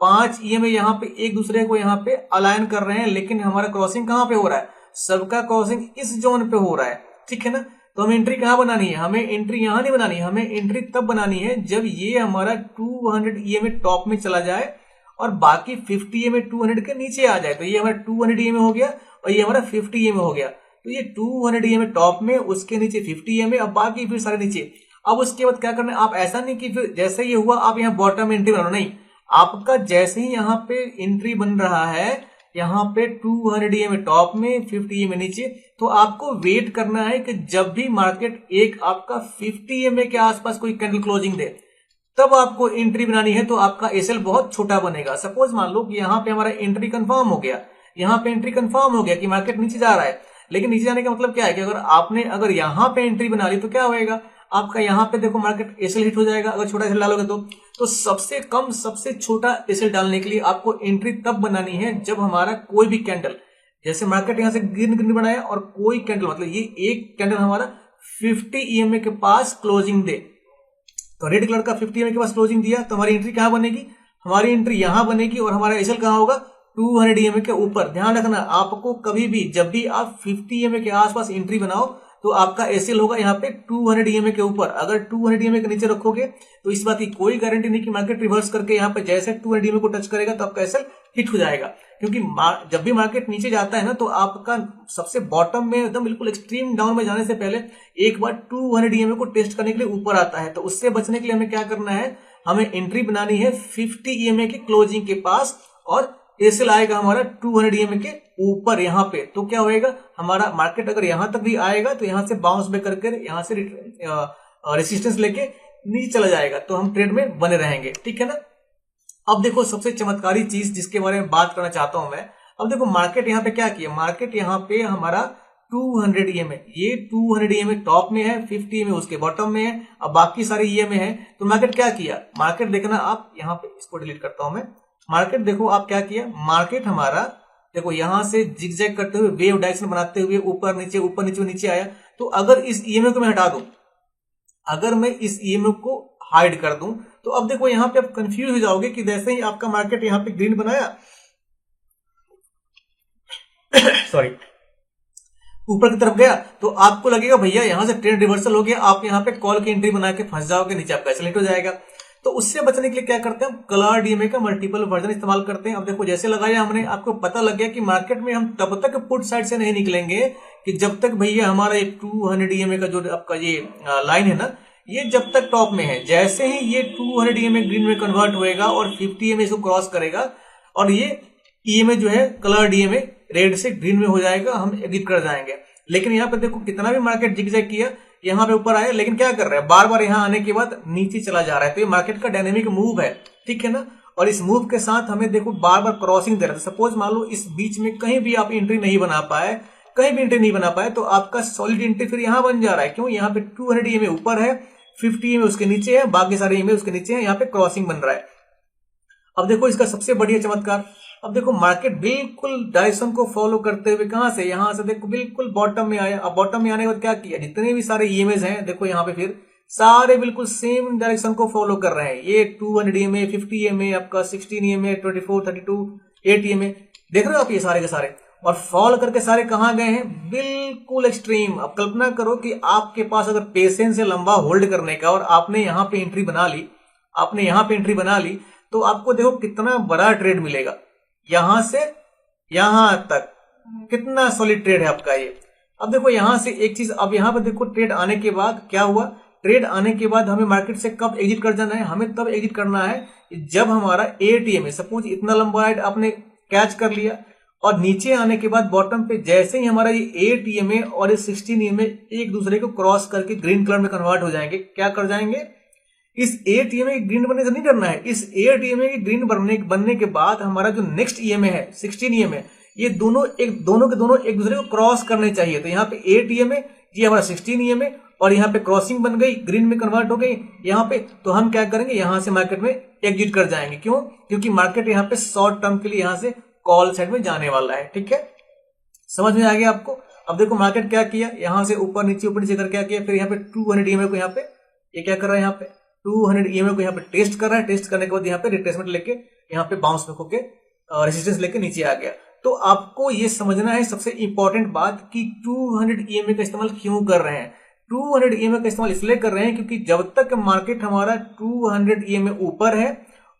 5 ईएमए यहाँ पे एक दूसरे को यहाँ पे अलाइन कर रहे हैं। लेकिन हमारा क्रॉसिंग कहां पे हो रहा है, सबका क्रॉसिंग इस जोन पे हो रहा है, ठीक है ना। तो हमें एंट्री कहां बनानी है, हमें एंट्री यहां नहीं बनानी, हमें एंट्री तब बनानी है जब ये हमारा 200 ईएमए टॉप में चला जाए और बाकी 50 ईएमए 200 के नीचे आ जाए। तो ये हमारा 200 ईएमए हो गया और ये हमारा 50 ईएमए हो गया। तो ये 200 ईएमए टॉप में, उसके नीचे 50 ईएमए, अब बाकी फिर सारे नीचे। अब उसके बाद क्या करना है, आप ऐसा नहीं कि फिर जैसे ये हुआ आप यहाँ बॉटम में एंट्री बनाओ, नहीं, आपका जैसे ही यहाँ पे एंट्री बन रहा है, यहाँ पे 200 EMA टॉप में, 50 EMA नीचे, तो आपको वेट करना है कि जब भी मार्केट एक आपका 50 EMA के आसपास कोई कैंडल क्लोजिंग दे, तब आपको एंट्री बनानी है। तो आपका एसएल बहुत छोटा बनेगा। सपोज मान लो कि यहाँ पे हमारा एंट्री कंफर्म हो गया, यहाँ पे एंट्री कंफर्म हो गया कि मार्केट नीचे जा रहा है, लेकिन नीचे जाने का मतलब क्या है कि अगर यहाँ पे एंट्री बना ली तो क्या होएगा, आपका यहाँ पे देखो मार्केट एसएल हिट हो जाएगा अगर छोटा एसएल डालोगे तो सबसे कम सबसे छोटा एसएल डालने के लिए आपको एंट्री तब बनानी है जब हमारा कोई भी कैंडल, जैसे मार्केट यहाँ से ग्रीन ग्रीन बनाया और कोई कैंडल, मतलब ये एक कैंडल हमारा 50 EMA के पास क्लोजिंग दे, तो रेड कलर का 50 EMA के पास क्लोजिंग दिया, तो हमारी एंट्री कहां बनेगी, हमारी एंट्री यहां बनेगी और हमारा एसएल कहां होगा, 200 EMA के ऊपर। ध्यान रखना, आपको कभी भी जब भी आप 50 EMA के आसपास एंट्री बनाओ तो आपका एसएल होगा यहाँ पे 200 EMA के ऊपर। अगर 200 EMA के नीचे रखोगे तो इस बात की कोई गारंटी नहीं कि मार्केट रिवर्स करके यहाँ पे जैसे 200 EMA को टच करेगा तो आपका एसएल हिट हो जाएगा, क्योंकि जब भी मार्केट नीचे जाता है ना तो आपका सबसे बॉटम में एकदम बिल्कुल एक्सट्रीम डाउन में जाने से पहले एक बार 200 EMA को टेस्ट करने के लिए ऊपर आता है। तो उससे बचने के लिए हमें क्या करना है, हमें एंट्री बनानी है 50 EMA के क्लोजिंग के पास और एसएल आएगा हमारा 200 EMA के ऊपर यहाँ पे। तो क्या होएगा, हमारा मार्केट अगर यहां तक भी आएगा तो यहां से बाउंस बैक करके यहां से रेसिस्टेंस लेके नीचे चला जाएगा, तो हम ट्रेड में बने रहेंगे। ठीक है ना। अब देखो सबसे चमत्कारी चीज जिसके बारे में बात करना चाहता हूं मैं, अब देखो मार्केट यहाँ पे क्या किया, मार्केट यहाँ पे हमारा 200 EMA, ये 200 EMA टॉप में है, 50 EMA उसके बॉटम में है, अब बाकी सारे EMA है। तो मार्केट क्या किया, मार्केट देखना आप यहाँ पे, इसको डिलीट करता हूं मैं, मार्केट देखो आप क्या किया, मार्केट हमारा देखो यहां से जिगजैग करते हुए वेव डायरेक्शन बनाते हुए ऊपर नीचे नीचे आया। तो अगर इस ईएमए को मैं हटा दूं, अगर मैं इस ईएमए को हाइड कर दूं, तो अब देखो यहां पे आप कंफ्यूज हो जाओगे कि जैसे ही आपका मार्केट यहां पे ग्रीन बनाया सॉरी ऊपर की तरफ गया, तो आपको लगेगा भैया यहां से ट्रेंड रिवर्सल हो गया, आप यहां पे कॉल की एंट्री बना के फंस जाओगे, नीचे आपका सेलेक्ट हो जाएगा। तो उससे बचने के लिए क्या करते हैं, हम कलर डीएमए का मल्टीपल वर्जन इस्तेमाल करते हैं। अब देखो जैसे लगाया हमने, आपको पता लग गया कि मार्केट में हम तब तक पुट साइड से नहीं निकलेंगे कि जब तक भैया हमारा ये 200 डीएमए का जो आपका ये लाइन है ना, ये जब तक टॉप में है। जैसे ही ये 200 डीएमए ग्रीन में कन्वर्ट होएगा और 50 EMA इसको क्रॉस करेगा और ये ईएमए जो है कलर डीएमए रेड से ग्रीन में हो जाएगा, हम एग्जिट कर जाएंगे। लेकिन यहाँ पे देखो कितना भी मार्केट जिगजैग किया, यहाँ पे ऊपर आया, लेकिन क्या कर रहा है, बार बार यहाँ आने के बाद नीचे चला जा रहा है। तो ये मार्केट का डायनेमिक मूव है, ठीक है ना। और इस मूव के साथ हमें देखो बार बार क्रॉसिंग दे रहा है। सपोज मान लो इस बीच में कहीं भी आप एंट्री नहीं बना पाए, कहीं भी एंट्री नहीं बना पाए, तो आपका सॉलिड एंट्री फिर यहाँ बन जा रहा है। क्यों, यहाँ पे 200 EMA ऊपर है, 50 EMA उसके नीचे है, बाकी सारे EMA उसके नीचे है, यहाँ पे क्रॉसिंग बन रहा है। अब देखो इसका सबसे बढ़िया चमत्कार, अब देखो मार्केट बिल्कुल डायरेक्शन को फॉलो करते हुए कहां से, यहां से देखो बिल्कुल बॉटम में आया। अब बॉटम में आने के बाद क्या किया, जितने भी सारे ईएमएस हैं देखो यहाँ पे फिर सारे बिल्कुल सेम डायरेक्शन को फॉलो कर रहे हैं। ये 200 EMA, 50 EMA, आपका 16 EMA, 24, 32, 8 EMA, देख रहे हो आप ये सारे के सारे, और फॉल करके सारे कहां गए हैं, बिल्कुल एक्सट्रीम। अब कल्पना करो कि आपके पास अगर पेशेंस है लंबा होल्ड करने का और आपने यहाँ पे एंट्री बना ली, आपने यहाँ पे एंट्री बना ली, तो आपको देखो कितना बड़ा ट्रेड मिलेगा, यहां से यहां तक कितना सॉलिड ट्रेड है आपका ये। अब देखो यहां से एक चीज, अब यहां पर देखो ट्रेड आने के बाद क्या हुआ, ट्रेड आने के बाद हमें मार्केट से कब एग्जिट कर जाना है, हमें तब एग्जिट करना है जब हमारा 8 EMA, सपोज इतना लंबा आपने कैच कर लिया और नीचे आने के बाद बॉटम पे जैसे ही हमारा ये 8 EMA और ये 16 EMA एक दूसरे को क्रॉस करके ग्रीन कलर में कन्वर्ट हो जाएंगे, क्या कर जाएंगे, इस 8 EMA के ग्रीन बनने से नहीं डरना है। इस 8 EMA के ग्रीन बनने के बाद हमारा जो नेक्स्ट EMA है 16 EMA, ये दोनों के दोनों एक दूसरे को क्रॉस करने चाहिए। तो यहाँ पे 8 EMA, ये हमारा 16 EMA, और यहाँ पे क्रॉसिंग बन गई, ग्रीन में कन्वर्ट हो गई यहाँ पे। तो हम क्या करेंगे, यहाँ से मार्केट में एग्जिट कर जाएंगे। क्यों, क्योंकि मार्केट यहाँ पे शॉर्ट टर्म के लिए यहाँ से कॉल साइड में जाने वाला है। ठीक है, समझ में आ गया आपको। अब देखो मार्केट क्या किया, यहाँ से ऊपर नीचे कर क्या किया, फिर यहाँ पे 200 EMA को यहाँ पे ये क्या कर रहा है, यहाँ पे 200 EMA को यहाँ पे टेस्ट कर रहा है। टेस्ट करने के बाद यहाँ पे रिट्रेसमेंट लेके यहाँ पे बाउंस बैक होके रेजिस्टेंस लेके नीचे आ गया। तो आपको ये समझना है सबसे इंपॉर्टेंट बात कि 200 EMA का इस्तेमाल क्यों कर रहे हैं। 200 EMA का इस्तेमाल इसलिए कर रहे हैं क्योंकि जब तक मार्केट हमारा 200 EMA ऊपर है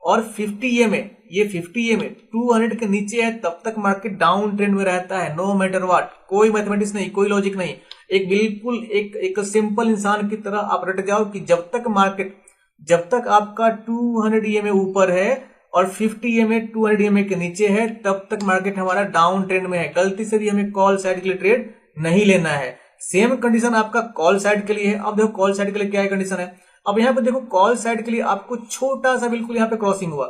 और 50 EMA, ये 50 EMA 200 के नीचे है, तब तक मार्केट डाउन ट्रेंड में रहता है, नो मैटर व्हाट। कोई मैथमेटिक्स नहीं, कोई लॉजिक नहीं, एक बिल्कुल एक सिंपल इंसान की तरह आप रट जाओ कि जब तक आपका 200 EMA ऊपर है और 50 EMA 200 EMA के नीचे है, तब तक मार्केट हमारा डाउन ट्रेंड में है। गलती से भी हमें कॉल साइड के लिए ट्रेड नहीं लेना है। सेम कंडीशन आपका कॉल साइड के लिए है। अब देखो कॉल साइड के लिए क्या कंडीशन है। अब यहाँ पे देखो कॉल साइड के लिए आपको छोटा सा बिल्कुल यहाँ पे क्रॉसिंग हुआ।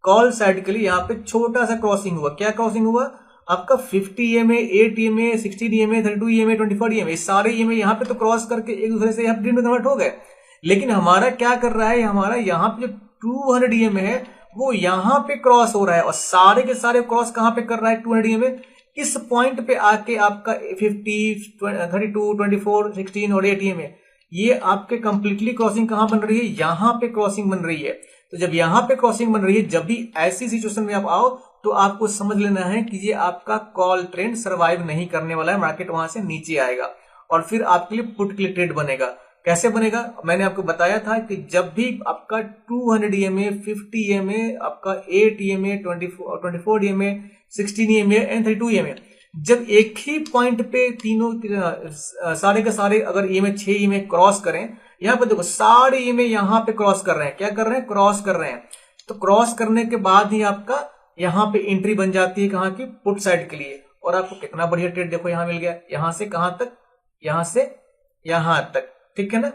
कॉल साइड के लिए यहाँ पे छोटा सा क्रॉसिंग हुआ। क्या क्रॉसिंग हुआ आपका 50 EMA 8 EMA 16 EMA 32 EMA 24 EMA सारे EMA यहाँ पे तो क्रॉस करके एक दूसरे से यहाँ ग्रीन में कन्वर्ट हो गए। लेकिन हमारा क्या कर रहा है, हमारा यहाँ पे जो 200 EMA है वो यहाँ पे क्रॉस हो रहा है और सारे के सारे क्रॉस कहाँ पे कर रहा है 200 EMA इस पॉइंट पे आके आपका 50 32 24 16 और 8 EMA ये आपके कंप्लीटली क्रॉसिंग कहाँ बन रही है, यहाँ पे क्रॉसिंग बन रही है। तो जब यहाँ पे क्रॉसिंग बन रही है, जब भी ऐसी सिचुएशन में आप आओ तो आपको समझ लेना है कि ये आपका कॉल ट्रेंड सर्वाइव नहीं करने वाला है, मार्केट वहां से नीचे आएगा और फिर आपके लिए पुट के लिए ट्रेड बनेगा। कैसे बनेगा मैंने आपको बताया था कि जब भी आपका 200 EMA 50 EMA आपका 8 EMA 24 EMA 16 EMA and 32 EMA जब एक ही पॉइंट पे तीनों सारे के सारे अगर EMA 6 EMA क्रॉस करें, यहाँ पे देखो सारे EMA यहाँ पे क्रॉस कर रहे हैं। क्या कर रहे हैं, क्रॉस कर रहे हैं। तो क्रॉस करने के बाद ही आपका यहाँ पे एंट्री बन जाती है कहाँ की, पुट साइड के लिए। और आपको कितना बढ़िया ट्रेड देखो यहाँ मिल गया, यहाँ से कहां तक, यहाँ से यहाँ तक, ठीक है ना।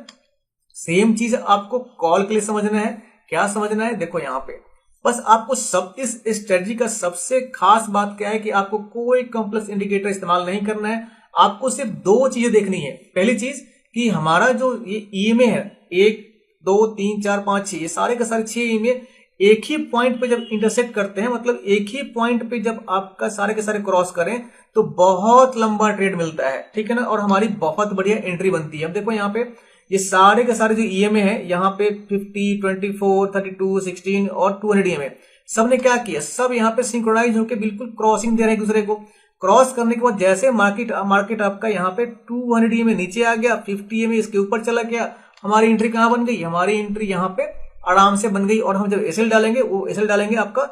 सेम चीज आपको कॉल के लिए समझना है। क्या समझना है, देखो यहाँ पे बस आपको सब इस स्ट्रेटजी का सबसे खास बात क्या है कि आपको कोई कॉम्प्लेक्स इंडिकेटर इस्तेमाल नहीं करना है। आपको सिर्फ दो चीजें देखनी है। पहली चीज कि हमारा जो ये EMA है 1 2 3 4 5 6 ये सारे के सारे 6 EMA एक ही पॉइंट पे जब इंटरसेक्ट करते हैं, मतलब एक ही पॉइंट पे जब आपका सारे के सारे क्रॉस करें तो बहुत लंबा ट्रेड मिलता है, ठीक है ना, और हमारी बहुत बढ़िया एंट्री बनती है। अब देखो यहाँ पे ये सारे के सारे जो EMA है यहाँ पे 50 24 32 16 और 200 EMA सब ने क्या किया, सब यहाँ पे सिंक्रोनाइज होकर बिल्कुल क्रॉसिंग दे रहे हैं एक दूसरे को। क्रॉस करने के बाद जैसे मार्केट आपका यहाँ पे 200 EMA नीचे आ गया, 50 EMA इसके ऊपर चला गया, हमारी एंट्री कहाँ बन गई, हमारी एंट्री यहाँ पे आराम से बन गई। और हम जब एसएल डालेंगे वो एसएल डालेंगे आपका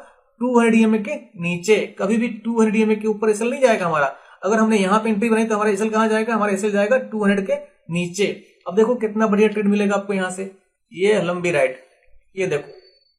200 EMA के नीचे, कभी भी 200 EMA के ऊपर एसएल नहीं जाएगा हमारा। अगर हमने यहाँ पे एंट्री बनाई तो हमारा एसएल कहाँ जाएगा, हमारा एसएल जाएगा 200 के नीचे। अब देखो कितना बढ़िया ट्रेड मिलेगा आपको यहाँ से, ये लंबी राइट, ये देखो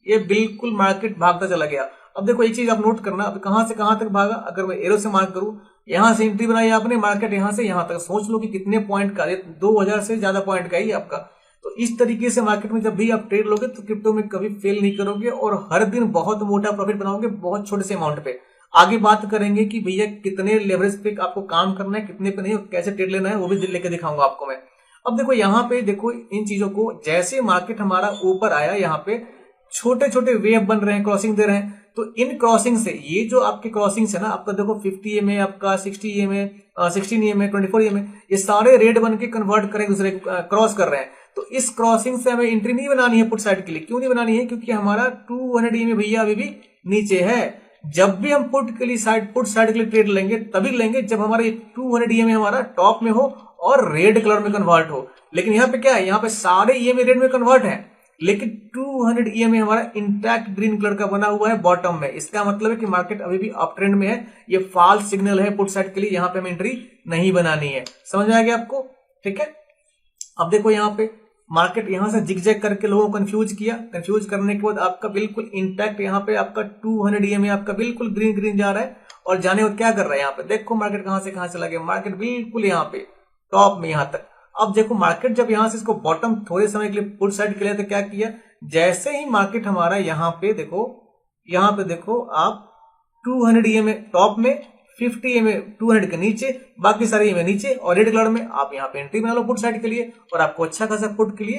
ये बिल्कुल मार्केट भागता चला गया। अब देखो एक चीज आप नोट करना, अब कहां से कहां तक भागा, अगर मैं एरो से मार्क करूं, यहां से एंट्री बनाई आपने, मार्केट यहां से यहां तक, सोच लो कि कितने पॉइंट का, 2000 से ज्यादा पॉइंट का ही आपका। तो इस तरीके से मार्केट में जब भी आप ट्रेड लोगे तो क्रिप्टो में कभी फेल नहीं करोगे और हर दिन बहुत मोटा प्रॉफिट बनाओगे बहुत छोटे से अमाउंट पे। आगे बात करेंगे कि भैया कितने लेवरेज पे आपको काम करना है, कितने पे नहीं, और कैसे ट्रेड लेना है वो भी लेके दिखाऊंगा आपको मैं। अब देखो यहाँ पे देखो इन चीजों को, जैसे मार्केट हमारा ऊपर आया, यहाँ पे छोटे छोटे वेव बन रहे हैं, क्रॉसिंग दे रहे हैं। तो इन क्रॉसिंग से ये जो आपके क्रॉसिंग है ना, आपका देखो 50 EMA आपका 60 EMA 16 EMA 24 EMA ये सारे रेड बन के कन्वर्ट करें दूसरे क्रॉस कर रहे हैं। तो इस क्रॉसिंग से हमें एंट्री नहीं बनानी है पुट साइड के लिए। क्यों नहीं बनानी है, क्योंकि हमारा 200 EMA भैया अभी भी नीचे है। जब भी हम पुट के लिए पुट साइड के लिए ट्रेड लेंगे तभी लेंगे जब हमारा 200 EMA हमारा टॉप में हो और रेड कलर में कन्वर्ट हो। लेकिन यहाँ पे क्या है, यहाँ पे सारे EMA रेड में कन्वर्ट है, लेकिन 200 EMA हमारा इंटैक्ट ग्रीन कलर का बना हुआ है बॉटम में। इसका मतलब है कि मार्केट अभी भी अप ट्रेंड में है। ये फॉल्स सिग्नल है पुट साइड के लिए, यहाँ पे हमें एंट्री नहीं बनानी है। समझ में आ गया आपको, ठीक है। अब देखो यहाँ पे मार्केट यहाँ से जिगजैग करके लोगों को कंफ्यूज किया, कंफ्यूज करने के बाद आपका बिल्कुल इंटैक्ट यहाँ पे आपका 200 EMA आपका बिल्कुल ग्रीन ग्रीन जा रहा है। और जाने और क्या कर रहा है, यहाँ पे देखो मार्केट कहां से कहां चला गया, मार्केट बिल्कुल यहाँ पे टॉप में यहाँ तक। अब देखो मार्केट जब यहां से इसको बॉटम थोड़े समय के लिए पुट साइड के लिए तो क्या किया, जैसे ही मार्केट हमारा यहाँ पे देखो आप 200 EMA टॉप में, 50 EMA 200 के नीचे, बाकी सारे EMA नीचे और रेड कलर में, आप यहाँ पे एंट्री बना लो पुट साइड के लिए और आपको अच्छा खासा पुट के लिए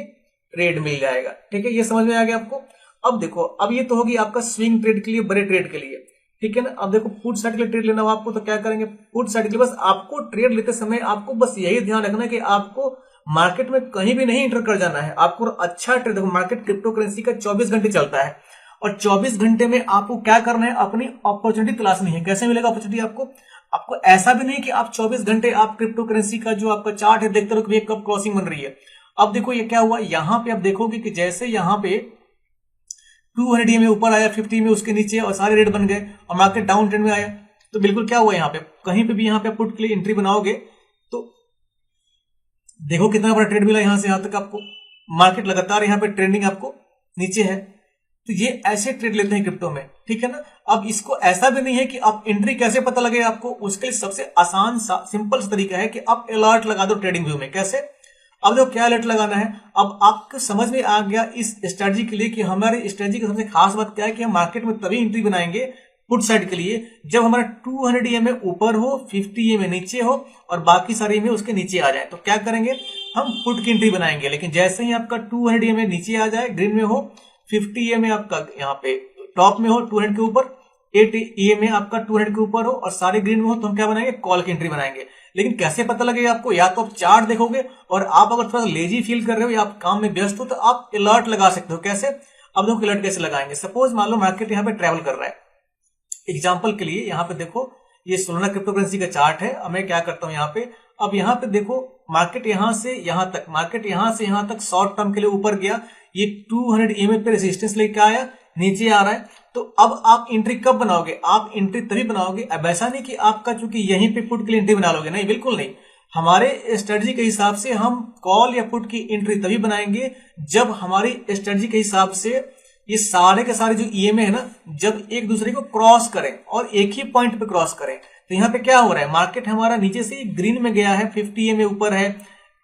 ट्रेड मिल जाएगा। ठीक है, ये समझ में आ गया आपको। अब देखो, अब ये तो होगी आपका स्विंग ट्रेड के लिए, बड़े ट्रेड के लिए, ठीक है ना। अब देखो पुट साइड के लिए ट्रेड लेना हो आपको तो क्या करेंगे, पुट साइड के लिए बस आपको ट्रेड लेते समय आपको बस यही ध्यान रखना है कि आपको मार्केट में कहीं भी नहीं एंटर कर जाना है। आपको अच्छा ट्रेड, देखो मार्केट क्रिप्टो करेंसी का 24 घंटे चलता है और 24 घंटे में आपको क्या करना है, अपनी अपॉर्चुनिटी तलाशनी है। कैसे मिलेगा अपॉर्चुनिटी आपको ऐसा भी नहीं कि आप 24 घंटे आप क्रिप्टो करेंसी का जो आपका चार्ट है देखते रहो कि कब क्रॉसिंग बन रही है। अब देखो ये क्या हुआ, यहां पे आप देखोगे कि जैसे यहां पे 200 EMA ऊपर आया, 50 में उसके नीचे और सारे रेड बन गए और मार्केट डाउन ट्रेंड में आया, तो बिल्कुल क्या हुआ, यहाँ पे कहीं पे भी यहाँ पे पुट के लिए एंट्री बनाओगे तो देखो कितना बड़ा ट्रेड मिला यहाँ से यहाँ तक आपको। मार्केट लगातार यहाँ पे ट्रेंडिंग आपको नीचे है, तो ये ऐसे ट्रेड लेते हैं क्रिप्टो में, ठीक है ना। अब इसको ऐसा भी नहीं है कि आप एंट्री कैसे पता लगे आपको, उसके लिए सबसे आसान सिंपल सा तरीका है कि आप अलर्ट लगा दो ट्रेडिंग व्यू में। कैसे? अब देखो क्या अलर्ट लगाना है। अब आपको समझ में आ गया इस स्ट्रेटजी के लिए कि हमारी स्ट्रेटजी की सबसे खास बात क्या है कि हम मार्केट में तभी एंट्री बनाएंगे पुट साइड के लिए जब हमारा 200 EMA ऊपर हो, 50 EMA नीचे हो और बाकी सारे EMA उसके नीचे आ जाए। तो क्या करेंगे, हम पुट की एंट्री बनाएंगे। लेकिन जैसे ही आपका 200 EMA नीचे आ जाए, ग्रीन में हो, 50 EMA आपका यहाँ पे टॉप में हो 200 के ऊपर, 8 EMA आपका 200 के ऊपर हो और सारे ग्रीन में हो, तो हम क्या बनाएंगे, कॉल की एंट्री बनाएंगे। लेकिन कैसे पता लगेगा आपको, या तो आप चार्ट देखोगे और आप अगर थोड़ा लेजी फील कर रहे हो या आप काम में व्यस्त हो तो आप अलर्ट लगा सकते हो। कैसे? अब देखो अलर्ट कैसे लगाएंगे। सपोज मान लो मार्केट यहाँ पे ट्रेवल कर रहा है। एग्जाम्पल के लिए यहाँ पे देखो, ये सोलाना क्रिप्टो करेंसी का चार्ट है। अब मैं क्या करता हूँ यहाँ पे, अब यहाँ पे देखो मार्केट यहाँ से यहाँ तक, मार्केट यहाँ से यहाँ तक शॉर्ट टर्म के लिए ऊपर गया, ये 200 EMA पे रेजिस्टेंस लेके आया, नीचे आ रहा है। तो अब आप एंट्री कब बनाओगे, आप एंट्री तभी बनाओगे। अब ऐसा नहीं कि आपका चूंकि यहीं पे पुट के लिए एंट्री बना लोगे, नहीं, बिल्कुल नहीं। हमारे स्ट्रेटजी के हिसाब से हम कॉल या पुट की एंट्री तभी बनाएंगे जब हमारी स्ट्रेटजी के हिसाब से ये सारे के सारे जो EMA है ना, जब एक दूसरे को क्रॉस करें और एक ही पॉइंट पे क्रॉस करें। तो यहाँ पे क्या हो रहा है, मार्केट हमारा नीचे से ग्रीन में गया है, 50 EMA ऊपर है,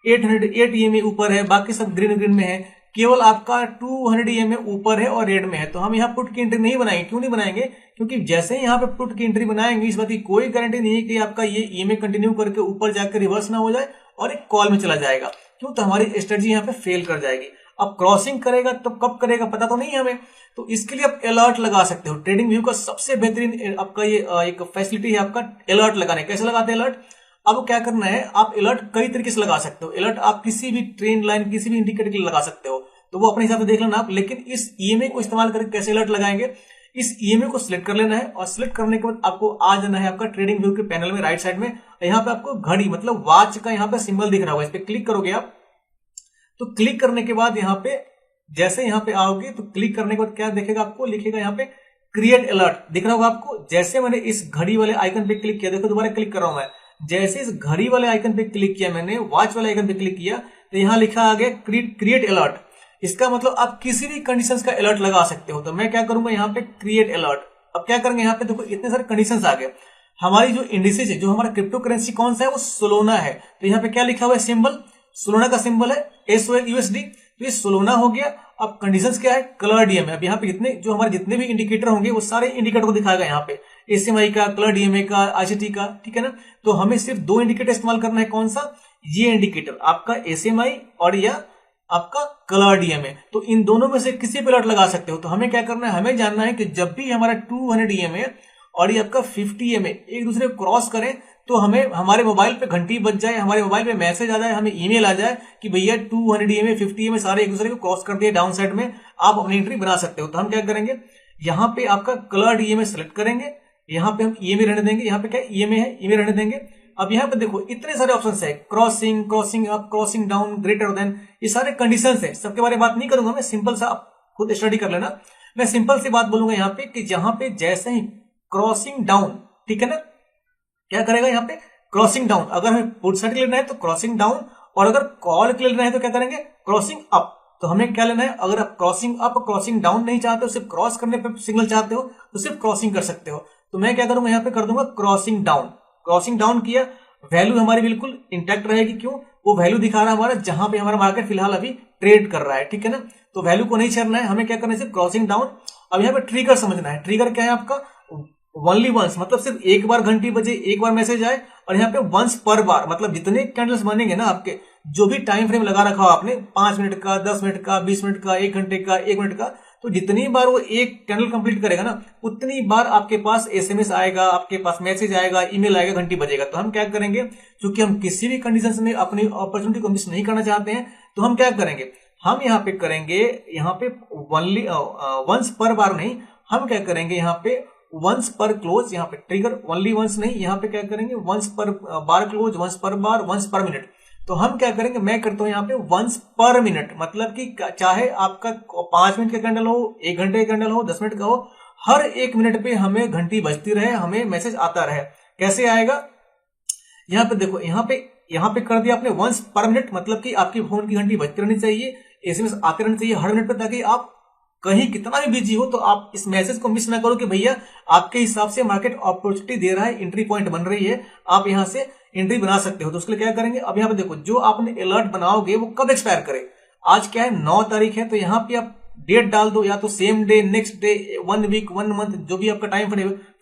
808 EMA ऊपर है, बाकी सब ग्रीन में है, केवल आपका 200 EMA ऊपर है और रेड में है। तो हम यहाँ पुट की एंट्री नहीं बनाएंगे। क्यों नहीं बनाएंगे? क्योंकि जैसे ही यहाँ पे पुट की एंट्री बनाएंगे, इस बात की कोई गारंटी नहीं है कि आपका ये EMA कंटिन्यू करके ऊपर जाकर रिवर्स ना हो जाए और एक कॉल में चला जाएगा। क्यों? तो हमारी स्ट्रेटजी यहाँ पे फेल कर जाएगी। अब क्रॉसिंग करेगा तो कब करेगा पता तो नहीं है हमें, तो इसके लिए आप अलर्ट लगा सकते हो। ट्रेडिंग व्यू का सबसे बेहतरीन आपका ये एक फैसिलिटी है आपका अलर्ट लगाने। कैसे लगाते हैं अलर्ट? अब क्या करना है, आप अलर्ट कई तरीके से लगा सकते हो। अलर्ट आप किसी भी ट्रेंड लाइन, किसी भी इंडिकेटर के लिए लगा सकते हो, तो वो अपने हिसाब से देख लेना आप। लेकिन इस EMA को इस्तेमाल करके कैसे अलर्ट लगाएंगे, इस EMA को सिलेक्ट कर लेना है और सिलेक्ट करने के बाद आपको आ जाना है आपका ट्रेडिंग व्यू के पैनल में राइट साइड में। यहाँ पे आपको घड़ी मतलब वॉच का यहाँ पे सिंबल दिख रहा होगा, इस पे क्लिक करोगे आप। तो क्लिक करने के बाद यहाँ पे जैसे यहाँ पे आओगे तो क्लिक करने के बाद क्या देखेगा, आपको लिखेगा यहाँ पे क्रिएट अलर्ट, दिख रहा होगा आपको। जैसे मैंने इस घड़ी वाले आइकन पे क्लिक किया, देखो दोबारा क्लिक कर रहा हूं मैं, जैसे इस घड़ी वाले आइकन पे क्लिक किया मैंने, वॉच वाले आइकन पे क्लिक किया, तो यहाँ लिखा आ गया क्रिएट अलर्ट। इसका मतलब आप किसी भी कंडीशंस का अलर्ट लगा सकते हो। तो मैं क्या करूंगा यहाँ पे क्रिएट अलर्ट। अब क्या करेंगे, यहाँ पे देखो इतने सारे कंडीशंस आ गए। हमारी जो इंडिसेज है, जो हमारा क्रिप्टो करेंसी कौन सा है, वो सोलोना है। तो यहाँ पे क्या लिखा हुआ है, सिंबल सोलोना का सिंबल है SOL/USD। तो ये सोलोना हो गया। अब कंडीशंस क्या है, कलर DMA। अब यहाँ पे जितने भी इंडिकेटर होंगे वो सारे इंडिकेटर को दिखाएगा, यहाँ पे SMI का, कलर DMA का, ICT का, ठीक है ना। तो हमें सिर्फ 2 इंडिकेटर इस्तेमाल करना है। कौन सा? ये इंडिकेटर आपका SMI और या आपका कलर DMA। तो इन दोनों में से किसी पे अलर्ट लगा सकते हो। तो हमें क्या करना है, हमें जानना है कि जब भी हमारा 200 EMA और ये आपका 50 EMA एक दूसरे को क्रॉस करें तो हमें हमारे मोबाइल पे घंटी बज जाए, हमारे मोबाइल पे मैसेज आ जाए, हमें ईमेल आ जाए कि भैया 200 EMA 50 EMA सारे एक दूसरे को क्रॉस कर दिए डाउन साइड में, आप अपनी एंट्री बना सकते हो। तो हम क्या करेंगे, यहाँ पे आपका कलर EMA सेलेक्ट करेंगे, यहाँ पे हम EMA रहने देंगे, यहाँ पे क्या EMA है, EMA रहने देंगे। अब यहाँ पे देखो इतने सारे ऑप्शन है, crossing up, crossing down, greater than, ये सारे कंडीशंस है। सबके बारे में बात नहीं करूंगा मैं, सिंपल सा आप खुद स्टडी कर लेना। मैं सिंपल सी बात बोलूंगा यहाँ पे कि जहां पे जैसे ही क्रॉसिंग डाउन, ठीक है ना, क्या करेगा यहाँ पे क्रॉसिंग डाउन। अगर हमें पुट साइड लेना है तो क्रॉसिंग डाउन, और अगर कॉल के लेना है तो क्या करेंगे, क्रॉसिंग अप। तो हमें क्या लेना है, अगर आप क्रॉसिंग अप, क्रॉसिंग डाउन नहीं चाहते हो, सिर्फ क्रॉस करने पे सिग्नल चाहते हो तो सिर्फ क्रॉसिंग कर सकते हो। तो मैं क्या करूंगा, यहाँ पे कर दूंगा क्रॉसिंग डाउन। क्रॉसिंग डाउन किया, वैल्यू हमारी बिल्कुल इंटैक्ट रहेगी। क्यों? वो वैल्यू दिखा रहा है हमारा जहां पे हमारा मार्केट फिलहाल अभी ट्रेड कर रहा है, ठीक है ना। तो वैल्यू को नहीं छेड़ना है, हमें क्या करना है, सिर्फ क्रॉसिंग डाउन। अब यहाँ पे ट्रिगर समझना है। ट्रिगर क्या है आपका, ओनली वंस, मतलब सिर्फ एक बार घंटी बजे, एक बार मैसेज आए, और यहाँ पे वंस पर बार, मतलब जितने कैंडल्स बनेंगे ना आपके, जो भी टाइम फ्रेम लगा रखा हो आपने, 5 मिनट का, 10 मिनट का, 20 मिनट का, 1 घंटे का, 1 मिनट का, तो जितनी बार वो एक कैंडल कंप्लीट करेगा ना, उतनी बार आपके पास SMS आएगा, आपके पास मैसेज आएगा, ईमेल आएगा, घंटी बजेगा। तो हम क्या करेंगे, क्योंकि हम किसी भी कंडीशन में अपनी अपॉर्चुनिटी को मिस नहीं करना चाहते हैं, तो हम क्या करेंगे, हम यहाँ पे करेंगे, यहाँ पे ओनली वंस पर बार नहीं, हम क्या करेंगे यहाँ पे वंस पर क्लोज, यहाँ पे ट्रिगर ओनली वंस नहीं, यहाँ पे क्या करेंगे वंस पर बार क्लोज, वंस पर बार, वंस पर मिनट। तो हम क्या करेंगे, मैं करता हूं यहाँ पे वंस पर मिनट, मतलब कि चाहे आपका 5 मिनट का कैंडल हो, 1 घंटे का कैंडल हो, 10 मिनट का हो, हर 1 मिनट पे हमें घंटी बजती रहे, हमें मैसेज आता रहे। कैसे आएगा, यहाँ पे देखो, यहाँ पे कर दिया आपने वंस पर मिनट, मतलब कि आपकी फोन की घंटी बजती रहनी चाहिए, SMS आते रहने चाहिए हर मिनट पे, ताकि आप कहीं कितना भी बिजी हो तो आप इस मैसेज को मिस ना करो कि भैया आपके हिसाब से मार्केट अपॉर्चुनिटी दे रहा है, एंट्री पॉइंट बन रही है, आप यहां से एंट्री बना सकते हो। तो उसके लिए क्या करेंगे, अब यहाँ पे देखो जो आपने अलर्ट बनाओगे वो कब एक्सपायर करे। आज क्या है 9 तारीख है, तो यहाँ पे आप डेट डाल दो, या तो same day, next day, 1 week, 1 month, जो भी आपका टाइम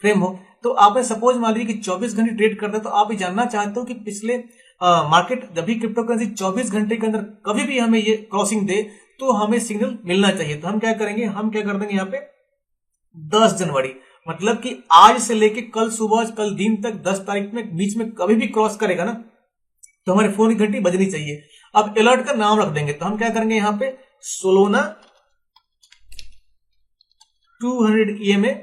फ्रेम हो। तो आपने सपोज मान लीजिए कि 24 घंटे ट्रेड करते हैं, तो आप ये जानना चाहते हो कि पिछले मार्केट जब भी क्रिप्टो करेंसी 24 घंटे के अंदर कभी भी हमें ये क्रॉसिंग दे तो हमें सिग्नल मिलना चाहिए। तो हम क्या करेंगे, हम क्या कर देंगे यहाँ पे 10 जनवरी, मतलब कि आज से लेके कल सुबह, कल दिन तक 10 तारीख में बीच में कभी भी क्रॉस करेगा ना, तो हमारे फोन की घंटी बजनी चाहिए। अब अलर्ट का नाम रख देंगे, तो हम क्या करेंगे यहाँ पे सोलोना 200 EMA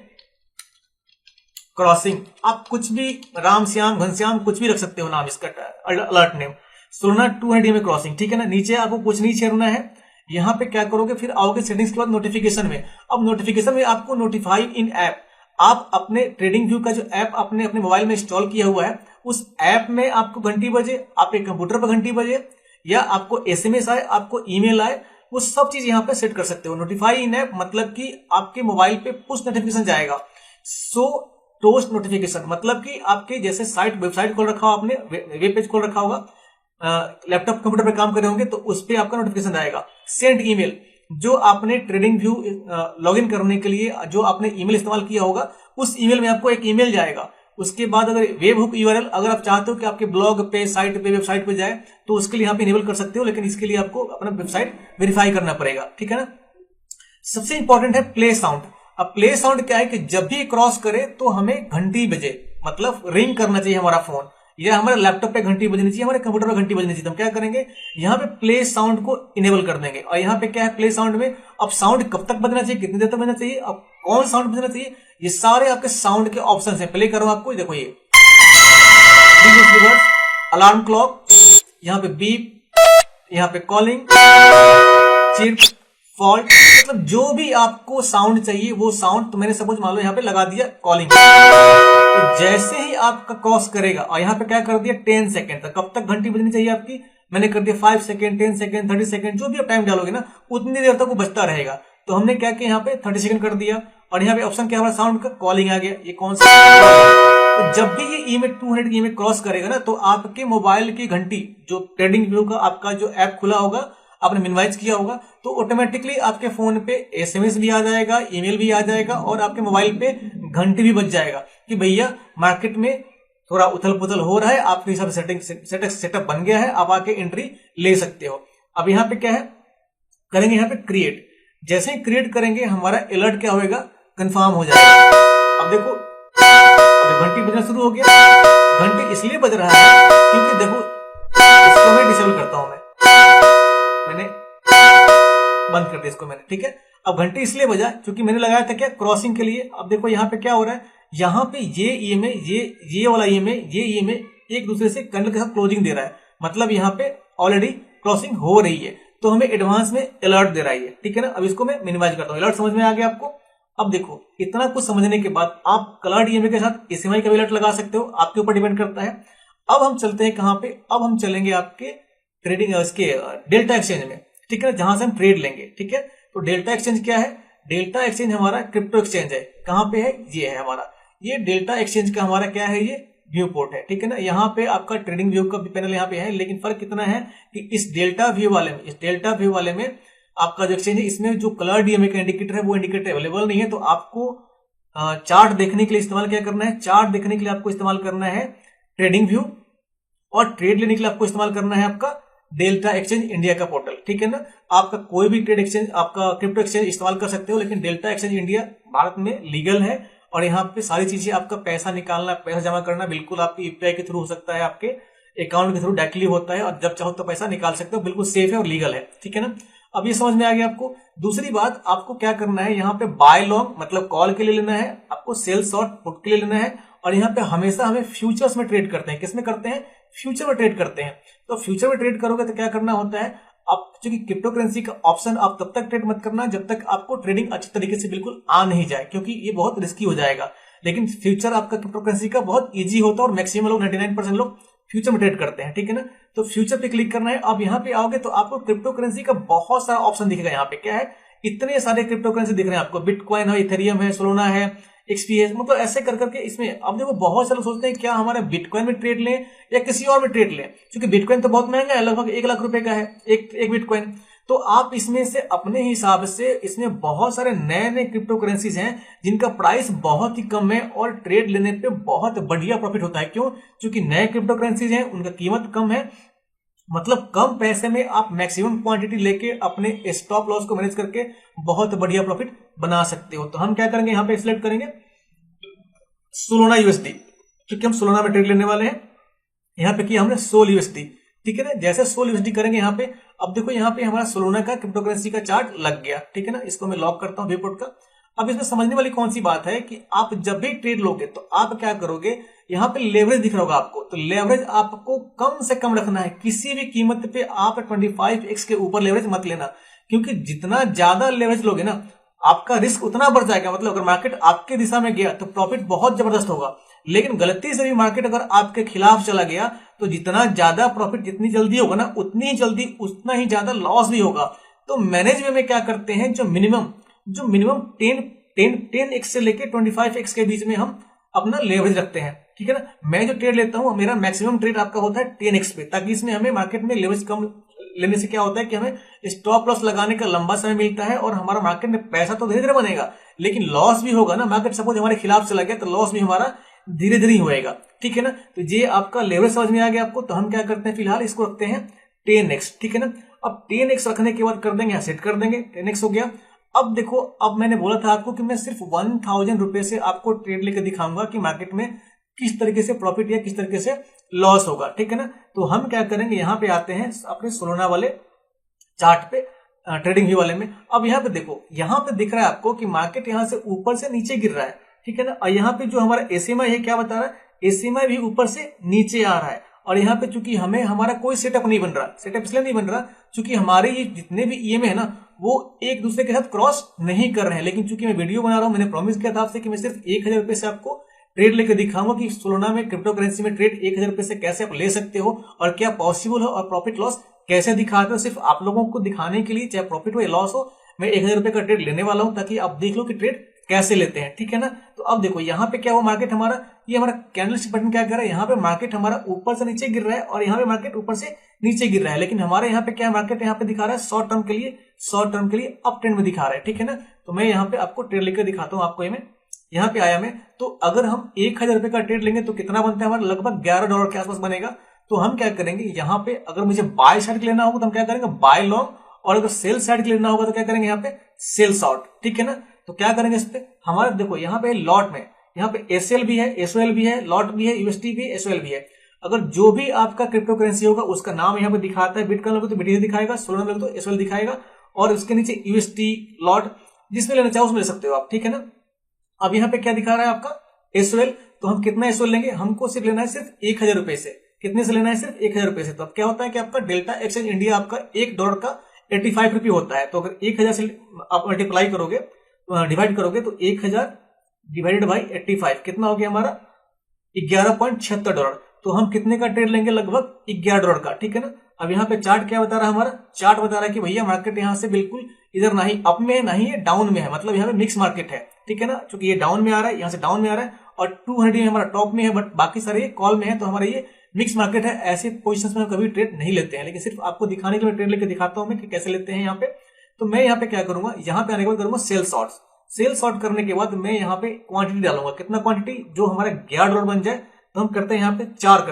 क्रॉसिंग, आप कुछ भी राम श्याम घनश्याम कुछ भी रख सकते हो नाम इसका, alert name Solana 200 EMA crossing, ठीक है ना। नीचे आपको कुछ नहीं छेड़ना है। यहाँ पे क्या करोगे, फिर आओगे सेटिंग्स के बाद नोटिफिकेशन में। अब नोटिफिकेशन में आपको नोटिफाई इन ऐप, आप अपने ट्रेडिंग व्यू का जो ऐप आपने अपने मोबाइल में इंस्टॉल किया हुआ है उस ऐप में आपको घंटी बजे, आपके कंप्यूटर पर घंटी बजे, या आपको SMS आए, आपको ईमेल आए, वो सब चीज यहाँ पे सेट कर सकते हो। नोटिफाई इन ऐप मतलब कि आपके मोबाइल पे पुश नोटिफिकेशन जाएगा। सो टोस्ट नोटिफिकेशन मतलब कि आपके जैसे वेबसाइट खोल रखा हो आपने, वेब पेज खोल रखा होगा, लैपटॉप कंप्यूटर पे काम कर रहे होंगे तो उस पे आपका नोटिफिकेशन आएगा। सेंड ईमेल, जो आपने ट्रेडिंग व्यू लॉगिन करने के लिए जो आपने ईमेल इस्तेमाल किया होगा उस ईमेल में आपको एक ईमेल जाएगा। उसके बाद अगर वेब हुक URL, अगर आप चाहते हो कि आपके ब्लॉग पे, साइट पे, वेबसाइट पे जाए तो उसके लिए यहाँ पे इनेबल कर सकते हो, लेकिन इसके लिए आपको अपना वेबसाइट वेरीफाई करना पड़ेगा, ठीक है ना। सबसे इंपॉर्टेंट है प्ले साउंड। अब प्ले साउंड क्या है कि जब भी क्रॉस करे तो हमें घंटी बजे, मतलब रिंग करना चाहिए हमारा फोन, या हमारे लैपटॉप पे घंटी बजनी चाहिए, हमारे कंप्यूटर पे घंटी बजनी चाहिए। तो हम क्या करेंगे, यहाँ पे प्ले साउंड को इनेबल कर देंगे। और यहाँ पे क्या है प्ले साउंड में, अब साउंड कब तक बजना चाहिए, कितनी देर तक बजना चाहिए, अब कौन साउंड बजना चाहिए, ये सारे आपके साउंड के ऑप्शन है। प्ले करो आपको, देखो ये अलार्म क्लॉक, यहाँ पे बीप, यहाँ पे कॉलिंग, चिर्प, फॉल्ट, मतलब जो भी आपको साउंड चाहिए वो साउंड, तो मैंने सपोज मान लो यहाँ पे लगा दिया कॉलिंग। तो जैसे ही आपका क्रॉस करेगा, और यहाँ पे क्या कर दिया 10 सेकंड तक, कब तक घंटी बजनी चाहिए आपकी, मैंने कर दिया 5 सेकंड, 10 सेकंड, 30 सेकंड, जो भी आप टाइम डालोगे ना उतनी देर तक वो बजता रहेगा। तो हमने क्या किया, यहाँ पे 30 सेकंड कर दिया, और यहाँ पे ऑप्शन क्या हमारा साउंड का, कॉलिंग आ गया। ये कौन सा, तो जब भी ये EMA 200 EMA क्रॉस करेगा ना तो आपके मोबाइल की घंटी, जो ट्रेडिंग व्यू का आपका जो ऐप खुला होगा, आपने मिनिमाइज किया होगा, तो ऑटोमेटिकली आपके फोन पे SMS भी आ जाएगा, ईमेल भी आ जाएगा, और आपके मोबाइल पे घंटी भी बज जाएगा कि भैया मार्केट में थोड़ा उथल पुथल हो रहा है, आपके हिसाब से सेटअप बन गया है, आप आके एंट्री ले सकते हो। अब यहाँ पे क्या है, करेंगे यहाँ पे क्रिएट। जैसे ही क्रिएट करेंगे हमारा अलर्ट क्या होगा, कंफर्म हो जाएगा। अब देखो घंटी बजना शुरू हो गया। घंटी इसलिए बज रहा है क्योंकि देखो इसको मैं डिसेबल करता हूं, मैंने बंद कर दिया इसको मैंने, ठीक है। अब घंटी इसलिए बजा क्योंकि मैंने लगाया था क्या, क्रॉसिंग के लिए। अब देखो यहाँ पे क्या हो रहा है, यहाँ पे ये EMA, ये वाला EMA, ये EMA एक दूसरे से कैंडल के साथ क्लोजिंग दे रहा है, मतलब यहाँ पे ऑलरेडी क्रॉसिंग हो रही है, तो हमें एडवांस में अलर्ट दे रहा है, ठीक है ना। अब इसको मैं मिनिमाइज करता हूँ। अलर्ट समझ में आ गया आपको। अब देखो इतना कुछ समझने के बाद आप कलर्ड EMA के साथ SMI का भी अलर्ट लगा सकते हो, आपके ऊपर डिपेंड करता है। अब हम चलते हैं कहां पे, अब हम चलेंगे आपके ट्रेडिंग उसके डेल्टा एक्सचेंज में, ठीक है, जहां से हम ट्रेड लेंगे, ठीक है। तो डेल्टा एक्सचेंज क्या है, डेल्टा एक्सचेंज हमारा क्रिप्टो एक्सचेंज है। कहां पे है, ये है हमारा, ये डेल्टा एक्सचेंज का हमारा क्या है, ये व्यू पोर्ट है, ठीक है ना। यहाँ पे आपका ट्रेडिंग व्यू का भी पैनल यहाँ पे है, लेकिन फर्क कितना है कि इस डेल्टा व्यू वाले में आपका जो एक्सचेंज है इसमें जो कलर्ड EMA का इंडिकेटर है वो इंडिकेटर अवेलेबल नहीं है। तो आपको चार्ट देखने के लिए इस्तेमाल क्या करना है, चार्ट देखने के लिए आपको इस्तेमाल करना है ट्रेडिंग व्यू, और ट्रेड लेने के लिए आपको इस्तेमाल करना है आपका डेल्टा एक्सचेंज इंडिया का पोर्टल, ठीक है ना। आपका कोई भी ट्रेड एक्सचेंज, आपका क्रिप्टो एक्सचेंज इस्तेमाल कर सकते हो, लेकिन डेल्टा एक्सचेंज इंडिया भारत में लीगल है, और यहाँ पे सारी चीजें, आपका पैसा निकालना, पैसा जमा करना बिल्कुल आपकी UPI के थ्रू हो सकता है, आपके अकाउंट के थ्रू डायरेक्टली होता है, और जब चाहो तो पैसा निकाल सकते हो, बिल्कुल सेफ है और लीगल है, ठीक है ना। अब ये समझ में आ गया आपको। दूसरी बात, आपको क्या करना है, यहाँ पे बाय लॉन्ग मतलब कॉल के लिए लेना है, आपको सेल शॉर्ट पुट के लिए लेना है, और यहाँ पे हमेशा हमें फ्यूचर्स में ट्रेड करते हैं। किसमें करते हैं, फ्यूचर में ट्रेड करते हैं। तो फ्यूचर में ट्रेड करोगे तो क्या करना होता है, आप चूंकि क्रिप्टो करेंसी का ऑप्शन आप तब तक ट्रेड मत करना जब तक आपको ट्रेडिंग अच्छी तरीके से बिल्कुल आ नहीं जाए, क्योंकि ये बहुत रिस्की हो जाएगा। लेकिन फ्यूचर आपका क्रिप्टो करेंसी का बहुत इजी होता है, और मैक्सिमम लोग 99% लोग फ्यूचर में ट्रेड करते हैं, ठीक है ना। तो फ्यूचर पे क्लिक करना है। अब यहाँ पे आओगे तो आपको क्रिप्टो करेंसी का बहुत सारा ऑप्शन दिखेगा। यहाँ पे क्या है, इतने सारे क्रिप्टो करेंसी दिख रहे हैं आपको, बिटकॉइन है, इथेरियम है, सोलोना है, एक्सपी है, मतलब ऐसे कर करके इसमें अब देखो बहुत सारे सोचते हैं क्या हमारा बिटकॉइन में ट्रेड लें या किसी और में ट्रेड लें, क्योंकि बिटकॉइन तो बहुत महंगा है, लगभग 1 लाख रुपए का है एक बिटकॉइन। तो आप इसमें से अपने हिसाब से, इसमें बहुत सारे नए नए क्रिप्टो करेंसीज हैं जिनका प्राइस बहुत ही कम है और ट्रेड लेने पे बहुत बढ़िया प्रॉफिट होता है। क्यों? क्योंकि नए क्रिप्टो करेंसीज हैं, उनका कीमत कम है, मतलब कम पैसे में आप मैक्सिमम क्वांटिटी लेके अपने स्टॉप लॉस को मैनेज करके बहुत बढ़िया प्रॉफिट बना सकते हो। तो हम क्या करेंगे, यहाँ पे सिलेक्ट करेंगे सोलोना यूएसडी, क्योंकि हम सोलोना में ट्रेड लेने वाले हैं। यहाँ पे किया हमने सोल यूएसडी, ठीक है ना। जैसे सोल यूएसडी करेंगे यहाँ पे, अब देखो यहाँ पे हमारा सोलोना का क्रिप्टो करेंसी का चार्ट लग गया, ठीक है ना। इसको मैं लॉक करता हूँ रिपोर्ट का। अब इसमें समझने वाली कौन सी बात है कि आप जब भी ट्रेड लोगे तो आप क्या करोगे, यहाँ पे लेवरेज दिख रहा होगा आपको, तो लेवरेज आपको कम से कम रखना है। किसी भी कीमत पे आप 25x के ऊपर लेवरेज मत लेना, क्योंकि जितना ज्यादा लेवरेज लोगे ना आपका रिस्क उतना बढ़ जाएगा। मतलब अगर मार्केट आपके दिशा में गया तो प्रॉफिट बहुत जबरदस्त होगा, लेकिन गलती से भी मार्केट अगर आपके खिलाफ चला गया तो जितना ज्यादा प्रॉफिट जितनी जल्दी होगा ना, उतनी ही जल्दी उतना ही ज्यादा लॉस भी होगा। तो मैनेज में क्या करते हैं, जो मिनिमम 10x से लेके 25x के बीच में हम अपना लेवरेज रखते हैं, ठीक है ना। मैं जो ट्रेड लेता हूं, मेरा मैक्सिमम ट्रेड आपका होता है 10x पे, ताकि इसमें हमें मार्केट में लेवरेज कम लेने से क्या होता है कि हमें स्टॉप लॉस लगाने का लंबा समय मिलता है और हमारा मार्केट में पैसा तो धीरे धीरे बनेगा, लेकिन लॉस भी होगा ना। मार्केट सपोज हमारे खिलाफ चला गया तो लॉस भी हमारा धीरे धीरे ही होएगा, ठीक है ना। तो ये आपका लेवरेज समझ में आ गया आपको। तो हम क्या करते हैं, फिलहाल इसको रखते हैं 10x, ठीक है ना। अब 10x रखने के बाद कर देंगे, सेट कर देंगे, 10x हो गया। अब देखो, अब मैंने बोला था आपको कि मैं सिर्फ 1000 रुपए से आपको ट्रेड लेकर दिखाऊंगा कि मार्केट में किस तरीके से प्रॉफिट या किस तरीके से लॉस होगा, ठीक है ना। तो हम क्या करेंगे, यहाँ पे आते हैं अपने सोलोना वाले चार्ट पे, ट्रेडिंग व्यू वाले में। अब यहाँ पे देखो, यहाँ पे दिख रहा है आपको कि मार्केट यहाँ से ऊपर से नीचे गिर रहा है, ठीक है ना। और यहाँ पे जो हमारा एसएमआई है क्या बता रहा है, एसएमआई भी ऊपर से नीचे आ रहा है। और यहाँ पे चूंकि हमें हमारा कोई सेटअप नहीं बन रहा, सेटअप इसलिए नहीं बन रहा क्योंकि हमारे ये जितने भी ईएमए है ना वो एक दूसरे के साथ क्रॉस नहीं कर रहे हैं। लेकिन चूंकि मैं वीडियो बना रहा हूं, मैंने प्रॉमिस किया था आपसे कि मैं सिर्फ 1000 रुपए से आपको ट्रेड लेकर दिखाऊंगा कि सोलोना में क्रिप्टो करेंसी में ट्रेड 1000 रुपए से कैसे आप ले सकते हो और क्या पॉसिबल हो और प्रॉफिट लॉस कैसे दिखाते हो। सिर्फ आप लोगों को दिखाने के लिए, चाहे प्रॉफिट हो या लॉस हो, मैं 1000 रुपए का ट्रेड लेने वाला हूं ताकि आप देख लो कि ट्रेड कैसे लेते हैं, ठीक है ना। तो अब देखो यहाँ पे क्या हुआ, मार्केट हमारा, ये हमारा कैंडलस्टिक पैटर्न क्या कर रहा है, यहाँ पे मार्केट हमारा ऊपर से नीचे गिर रहा है और यहाँ पे मार्केट ऊपर से नीचे गिर रहा है। लेकिन हमारे यहाँ पे क्या मार्केट यहाँ पे दिखा रहा है, शॉर्ट टर्म के लिए अप ट्रेंड में दिखा रहा है, ठीक है ना। तो मैं यहाँ पे आपको ट्रेड लेकर दिखाता हूँ आपको। यहाँ पे आया मैं, तो अगर हम 1000 रुपए का ट्रेड लेंगे तो कितना बनता है हमारा, लगभग $11 के आसपास बनेगा। तो हम क्या करेंगे, यहाँ पे अगर मुझे बाय साइड लेना होगा तो हम क्या करेंगे, बाय लॉन्ग, और अगर सेल साइड लेना होगा तो क्या करेंगे, यहाँ पे सेल शॉर्ट, ठीक है ना। तो क्या करेंगे इस पे, हमारा देखो यहाँ पे लॉट में, यहाँ पे एसएल भी है, एसओएल भी है, लॉट भी है, यूएसटी भी है, एसओएल भी है। अगर जो भी आपका क्रिप्टो करेंसी होगा उसका नाम यहाँ पे दिखाता है, बिटकॉइन लोगे तो बीटीसी दिखाएगा, सोलोना लोगे तो एसओएल दिखाएगा, और उसके नीचे यूएसटी, लॉट, जिसमें लेना चाहो उसमें ले सकते हो आप, ठीक है ना। अब यहाँ पे क्या दिखा रहा है आपका, एसओएल। तो हम कितना एसओएल लेंगे, हमको सिर्फ लेना है सिर्फ 1000 रुपए से। कितने से लेना है, सिर्फ 1000 रुपए से। तो अब क्या होता है कि आपका डेल्टा एक्सचेंज इंडिया आपका $1 का 85 रुपये होता है। तो अगर 1000 से आप मल्टीप्लाई करोगे, डिवाइड करोगे, तो 1000 डिवाइडेड बाई 85 कितना हो गया हमारा, $11.76। तो हम कितने का ट्रेड लेंगे, लगभग $11 का, ठीक है ना। अब यहाँ पे चार्ट क्या बता रहा है, हमारा चार्ट बता रहा है कि भैया मार्केट यहाँ से बिल्कुल इधर ना ही अप में है ना ही डाउन में है, मतलब यहाँ पे मिक्स मार्केट है, ठीक है ना। क्योंकि ये डाउन में आ रहा है, यहाँ से डाउन में आ रहा है, और 200 में हमारा टॉप में है, बट बाकी सारे कॉल में है। तो हमारा ये मिक्स मार्केट है। ऐसे पोजीशंस में हम कभी ट्रेड नहीं लेते हैं, लेकिन सिर्फ आपको दिखाने के लिए ट्रेड लेकर दिखाता हूं मैं कि कैसे लेते हैं यहाँ पे। तो मैं यहाँ पे क्या करूंगा, यहाँ पे आने के बाद करूंगा सेल शॉर्ट। सेल शॉर्ट करने के बाद मैं यहाँ पे क्वांटिटी डालूंगा, कितना क्वांटिटी, जो हमारा $11 बन जाए। तो हम करते हैं यहाँ पे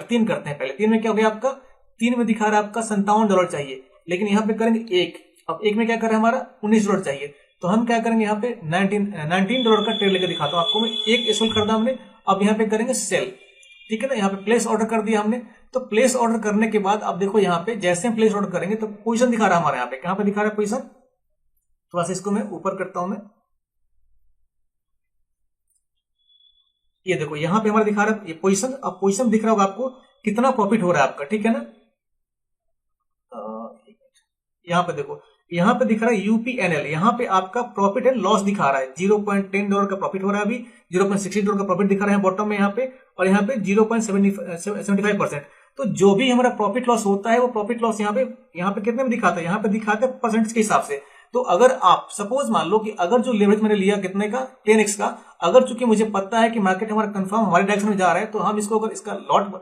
3 करते हैं पहले। 3 में क्या हो गया आपका, 3 में दिखा रहा है आपका $57 चाहिए, लेकिन यहाँ पे करेंगे 1। अब 1 में क्या कर रहा है हमारा $19 चाहिए। तो हम क्या करेंगे, यहाँ पे $19 का ट्रेड लेकर दिखाता हूँ आपको मैं। एक एसोल खरीदा हमने, अब यहाँ पे करेंगे सेल, ठीक है ना। यहाँ पे प्लेस ऑर्डर कर दिया हमने। तो प्लेस ऑर्डर करने के बाद अब देखो यहाँ पे जैसे हम प्लेस ऑर्डर करेंगे तो पोजीशन दिखा रहा है हमारे यहाँ पे, कहाँ पे दिखा रहा है पोजीशन, थोड़ा सा इसको मैं ऊपर करता हूं मैं, ये देखो यहाँ पे हमारा दिखा रहा है ये पोजीशन। अब पोजीशन दिख रहा होगा आपको कितना प्रॉफिट हो रहा है आपका, ठीक है ना। यहाँ पे देखो, यहाँ पे दिख रहा है यूपीएनएल, यहाँ पे आपका प्रॉफिट एंड लॉस दिखा रहा है। $0.10 का प्रॉफिट हो रहा है अभी, $0.60 का प्रॉफिट दिखा रहा है बॉटम में यहाँ पे, और यहाँ पे 0.75%। तो जो भी हमारा प्रॉफिट लॉस होता है वो प्रॉफिट लॉस यहाँ पे कितने में दिखाता है, यहाँ पे दिखाता है परसेंटेज के हिसाब से। तो अगर आप सपोज मान लो कि अगर जो लेवरेज मैंने लिया कितने का 10x का, अगर चूंकि मुझे पता है कि मार्केट हमारा कंफर्म हमारे डायरेक्शन में जा रहा है, तो हम इसको अगर इसका लॉट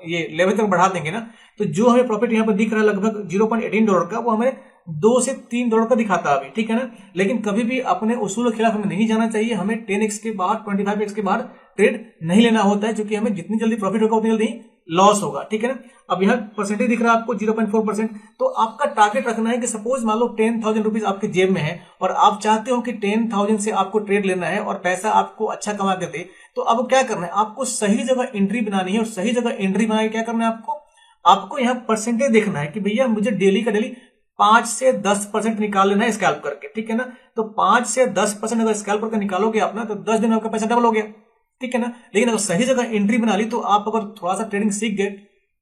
ये लेवरेज तक बढ़ा देंगे ना, तो जो हमें प्रॉफिट यहाँ पर दिख रहा है लगभग $0.18 का, वो हमें $2 से $3 का दिखाता है अभी, ठीक है ना। लेकिन कभी भी अपने उसूल के खिलाफ हमें नहीं जाना चाहिए। हमें 10x के बाहर 25x के बाहर ट्रेड नहीं लेना होता है, क्योंकि हमें जितनी जल्दी प्रॉफिट होगा उतनी जल्दी लॉस होगा, ठीक है ना। अब यहाँ परसेंटेज दिख रहा है आपको 0.4%। तो आपका टारगेट रखना है कि सपोज मान लो 10,000 रुपीज आपके जेब में है और आप चाहते हो कि 10,000 से आपको ट्रेड लेना है और पैसा आपको अच्छा कमा के दे, तो अब क्या करना है, आपको सही जगह एंट्री बनानी है। और सही जगह एंट्री बना के क्या करना है, आपको यहाँ परसेंटेज देखना है कि भैया मुझे डेली का डेली 5 से 10% निकाल लेना है स्कैल्प करके, ठीक है ना। तो 5 से 10% अगर स्कैल्प करके निकालोगे आप ना, तो 10 दिन में आपका पैसा डबल हो गया, ठीक है ना। लेकिन अगर सही जगह एंट्री बना ली, तो आप अगर थोड़ा सा ट्रेडिंग सीख गए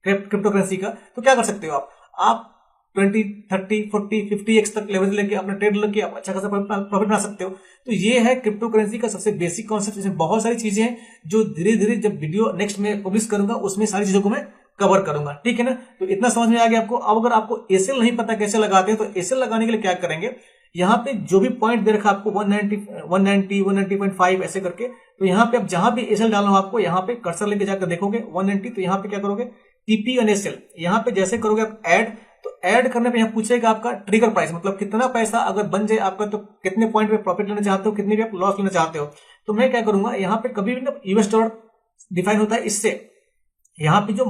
क्रिप्टो करेंसी का, तो क्या कर सकते हो आप 20, 30, 40, 50x तक लेवरेज लेके अपना ट्रेड लेके आप अच्छा खासा प्रॉफिट बना सकते हो। तो ये है क्रिप्टो करेंसी का सबसे बेसिक कॉन्सेप्ट। इसमें बहुत सारी चीजें हैं जो धीरे धीरे जब वीडियो नेक्स्ट में पब्लिश करूंगा उसमें सारी चीजों को मैं कवर करूंगा, ठीक है ना। तो इतना समझ में आ गया आपको। अब अगर आपको एसएल नहीं पता कैसे लगाते हैं, तो एसएल लगाने के लिए क्या करेंगे, यहाँ पे जो भी पॉइंट दे रखा आपको 190, 190.5 ऐसे करके, तो यहाँ पे आप जहां भी एसएल डालना हो आपको, यहाँ पे कर्सर लेके जाकर देखोगे 190, तो यहाँ पे क्या करोगे टीपी एंड एसएल, यहाँ पे जैसे करोगे आप ऐड, तो ऐड करने पे यहाँ पूछेगा आपका ट्रिगर प्राइस, मतलब कितना पैसा अगर बन जाए आपका, तो कितने पॉइंट पे प्रॉफिट लेना चाहते हो, कितने भी आप लॉस लेना चाहते हो। तो मैं क्या करूंगा, यहाँ पे कभी भी ना यूएस डॉलर डिफाइन होता है इससे, यहाँ पे जो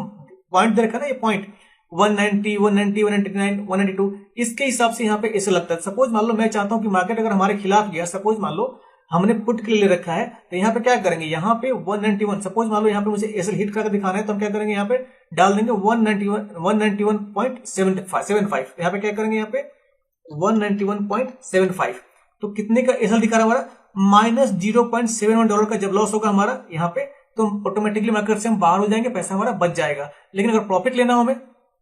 पॉइंट दे रखा है ना, ये पॉइंट 190, 190, 199, 192, इसके हिसाब से यहाँ पे ऐसे लगता है। सपोज मान लो मैं चाहता हूं कि मार्केट अगर हमारे खिलाफ गया, सपोज मान लो हमने पुट के लिए ले रखा है, तो यहाँ पे क्या करेंगे, यहाँ पे 191, सपोज मान लो यहाँ पे मुझे एसएल हिट करके दिखाना है, तो हम क्या करेंगे, यहाँ पे डाल देंगे 191.75। यहाँ पे क्या करेंगे, यहाँ पे 191.75, तो कितने का एसएल दिखा रहा है हमारा, -$0.71 का जब लॉस होगा हमारा यहाँ पे, तो ऑटोमेटिकली मार्केट से हम बाहर हो जाएंगे, पैसा हमारा बच जाएगा। लेकिन अगर प्रॉफिट लेना हो, हमें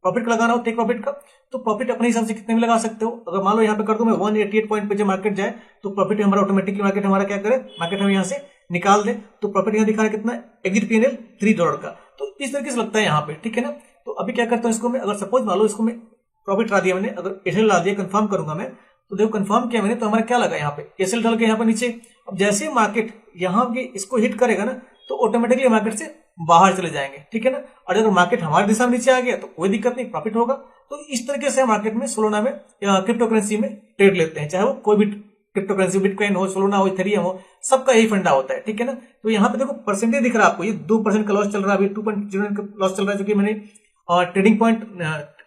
प्रॉफिट लगाना हो, टेक प्रॉफिट का, तो प्रॉफिट अपने हिसाब से कितने भी लगा सकते हो। अगर मान लो यहाँ पे कर दूं मैं 188 पॉइंट पे जब मार्केट जाए, तो प्रॉफिट हमारा ऑटोमेटिकली मार्केट हमारा क्या करे, मार्केट हम यहाँ से निकाल दे, तो प्रॉफिट यहाँ दिखा रहा है कितना, एग्जिट पीएनएल $3 का। तो इस तरीके से लगता है यहाँ पे, ठीक है ना। तो अभी क्या करता हूँ, इसको मैं अगर सपोज मान लो इसको मैं प्रॉफिट ला दिया मैंने, अगर एसएल ला दिया, कंफर्म करूंगा मैं, तो देखो कंफर्म किया मैंने, तो हमारा क्या लगा यहाँ पे एसएल डाल के यहाँ पे नीचे। अब जैसे मार्केट यहाँ पे इसको हिट करेगा ना, तो ऑटोमेटिकली मार्केट से बाहर चले जाएंगे, ठीक है ना। और अगर मार्केट हमारी दिशा में नीचे आ गया तो कोई दिक्कत नहीं, प्रॉफिट होगा। तो इस तरीके से मार्केट में सोलोना में क्रिप्टो करेंसी में ट्रेड लेते हैं, चाहे वो कोई भी क्रिप्टो करेंसी, बिटकॉइन हो, सोलोना हो, इथेरियम हो, सबका यही फंडा होता है, ठीक है ना। तो यहाँ पे देखो परसेंटेज दिख रहा है आपको, ये 2% का लॉस चल रहा है, अभी 2.09 का लॉस चल रहा है, जो कि मैंने ट्रेडिंग पॉइंट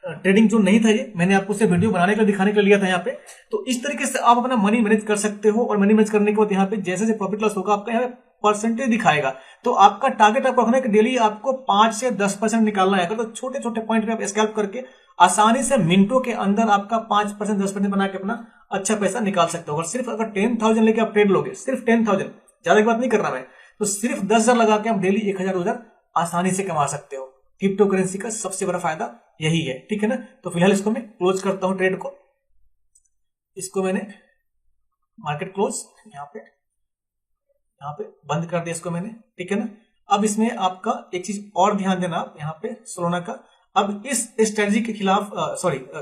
ट्रेडिंग जो नहीं था ये, मैंने आपको सिर्फ वीडियो बनाने के लिए दिखाने के लिए लिया था यहाँ पे। तो इस तरीके से आप अपना मनी मैनेज कर सकते हो, और मनी मैनेज करने के बाद यहाँ पे जैसे जैसे प्रॉफिट लॉस होगा आपका यहाँ पे परसेंटेज दिखाएगा। तो आपका टारगेट आपको रखना है कि डेली आपको 5 से 10% निकालना है। तो छोटे छोटे पॉइंट पे आप स्कैल्प करके आसानी से मिनटों के अंदर आपका 5%, 10% बना के अपना अच्छा पैसा निकाल सकते हो। और सिर्फ अगर 10,000 लेके आप ट्रेड लोगे, सिर्फ 10,000, ज्यादा की बात नहीं करना मैं, तो सिर्फ 10,000 लगा के आप डेली 1,000, 2,000 आसानी से कमा सकते हो। क्रिप्टो करेंसी का सबसे बड़ा फायदा यही है, ठीक है ना। तो फिलहाल इसको मैं क्लोज करता हूं ट्रेड को, इसको मैंने मार्केट क्लोज यहाँ पे बंद कर दिया इसको मैंने, ठीक है ना। अब इसमें आपका एक चीज और ध्यान देना, आप यहाँ पे सोलोना का, अब इस स्ट्रेटजी के खिलाफ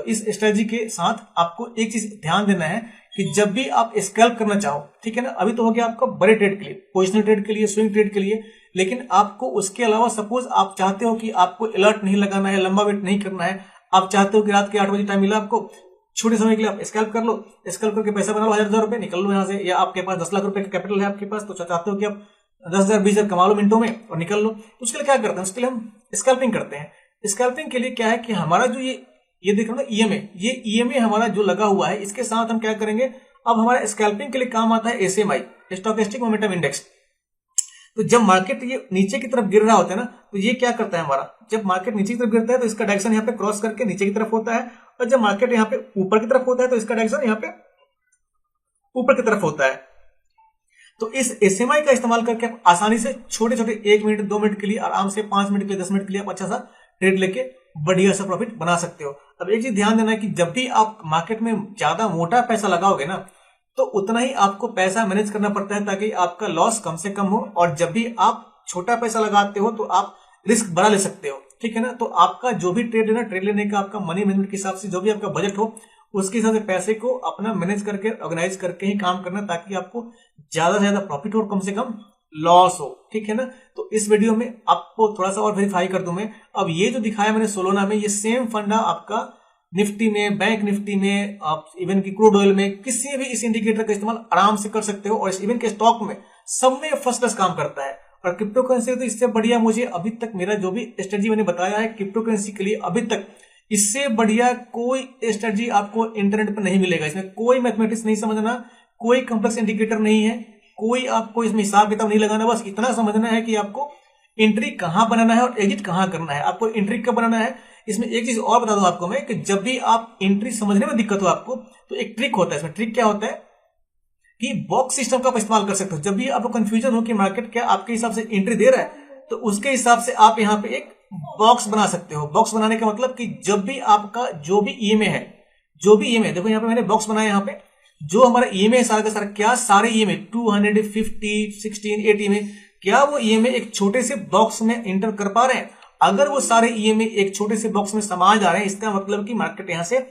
इस स्ट्रेटजी के साथ आपको एक चीज ध्यान देना है कि जब भी आप स्कैल्प करना चाहो, ठीक है ना, अभी तो हो गया आपका बड़े ट्रेड के लिए, पोजिशनल ट्रेड के लिए, स्विंग ट्रेड के लिए, लेकिन आपको उसके अलावा सपोज आप चाहते हो कि आपको अलर्ट नहीं लगाना है, लंबा वेट नहीं करना है, आप चाहते हो कि रात के 8 बजे टाइम मिला आपको, छोटे समय के लिए आप स्कैल्प कर लो, स्कैल्प करके पैसा बना लो, 1,000 रुपए निकल लो यहाँ से, या आपके पास 10 लाख रुपए का कैपिटल है आपके पास, तो चाहते हो कि आप 10,000, 20,000 कमा लो मिनटों में और निकल लो। तो उसके लिए क्या करते हैं, उसके लिए हम स्कैल्पिंग करते हैं। स्कैल्पिंग के लिए क्या है कि हमारा जो ये देख रहे हो ना ईएमए, ये ईएमए हमारा जो लगा हुआ है, इसके साथ हम क्या करेंगे, अब हमारा स्कैल्पिंग के लिए काम आता है एसएमआई, स्टोकेस्टिक मोमेंटम इंडेक्स। तो जब मार्केट ये नीचे की तरफ गिर रहा होता है ना, तो ये क्या करता है हमारा, जब मार्केट नीचे की तरफ गिरता है तो इसका डायरेक्शन यहाँ पे क्रॉस करके नीचे की तरफ होता है, और जब मार्केट यहाँ पे ऊपर की तरफ होता है तो इसका डायरेक्शन यहाँ पे ऊपर की तरफ होता है। तो इस एसएमआई का इस्तेमाल करके आप आसानी से छोटे छोटे 1 मिनट, 2 मिनट के लिए आराम से, 5 मिनट के लिए, 10 मिनट के लिए आप अच्छा सा ट्रेड लेके बढ़िया सा प्रॉफिट बना सकते हो। अब एक चीज ध्यान देना है कि जब भी आप मार्केट में ज्यादा मोटा पैसा लगाओगे ना, तो उतना ही आपको पैसा मैनेज करना पड़ता है ताकि आपका लॉस कम से कम हो, और जब भी आप छोटा पैसा लगाते हो तो आप रिस्क बड़ा ले सकते हो, ठीक है ना। तो आपका जो भी ट्रेड है ना, ट्रेड लेने का आपका मनी मैनेजमेंट के हिसाब से जो भी आपका बजट हो, उसके हिसाब से पैसे को अपना मैनेज करके ऑर्गेनाइज करके ही काम करना, ताकि आपको ज्यादा से ज्यादा प्रॉफिट हो और कम से कम लॉस हो, ठीक है ना। तो इस वीडियो में आपको थोड़ा सा और वेरीफाई कर दूं मैं। अब ये जो दिखाया मैंने सोलोना में, ये सेम फंडा आपका निफ्टी में, बैंक निफ्टी में, आप इवन की क्रूड ऑयल में, किसी भी इस इंडिकेटर का इस्तेमाल आराम से कर सकते हो, और इवन के स्टॉक में सब में फर्स्ट क्लास काम करता है। और क्रिप्टो करेंसी तो इससे बढ़िया मुझे अभी तक, मेरा जो भी स्ट्रेटजी मैंने बताया है क्रिप्टो करेंसी के लिए, अभी तक इससे बढ़िया कोई स्ट्रेटजी आपको इंटरनेट पर नहीं मिलेगा। इसमें कोई मैथमेटिक्स नहीं समझना, कोई कॉम्प्लेक्स इंडिकेटर नहीं है, कोई आपको इसमें हिसाब किताब नहीं लगाना। बस इतना समझना है कि आपको एंट्री कहां बनाना है और एग्जिट कहां करना है। आपको एंट्री कब बनाना है, इसमें एक चीज और बता दूं आपको मैं, कि जब भी आप एंट्री समझने में दिक्कत हो आपको, तो एक ट्रिक होता है। इसमें ट्रिक क्या होता है कि बॉक्स सिस्टम का आप इस्तेमाल कर सकते हो। जब भी आपको कंफ्यूजन हो कि मार्केट क्या आपके हिसाब से एंट्री दे रहा है, तो उसके हिसाब से आप यहाँ पे एक बॉक्स बना सकते हो। बॉक्स बनाने का मतलब कि जब भी आपका जो भी ईएमए है, देखो यहाँ पे मैंने बॉक्स बनाया, यहाँ पे जो हमारा ईएमए है सारा का सारा, क्या सारे ईएमए 250, 16, 8 ईएमए, क्या वो ईएमए एक छोटे से बॉक्स में एंटर कर पा रहे हैं? अगर वो सारे ईएमए एक छोटे से बॉक्स में समा जा रहे हैं, इसका मतलब कि मार्केट यहां से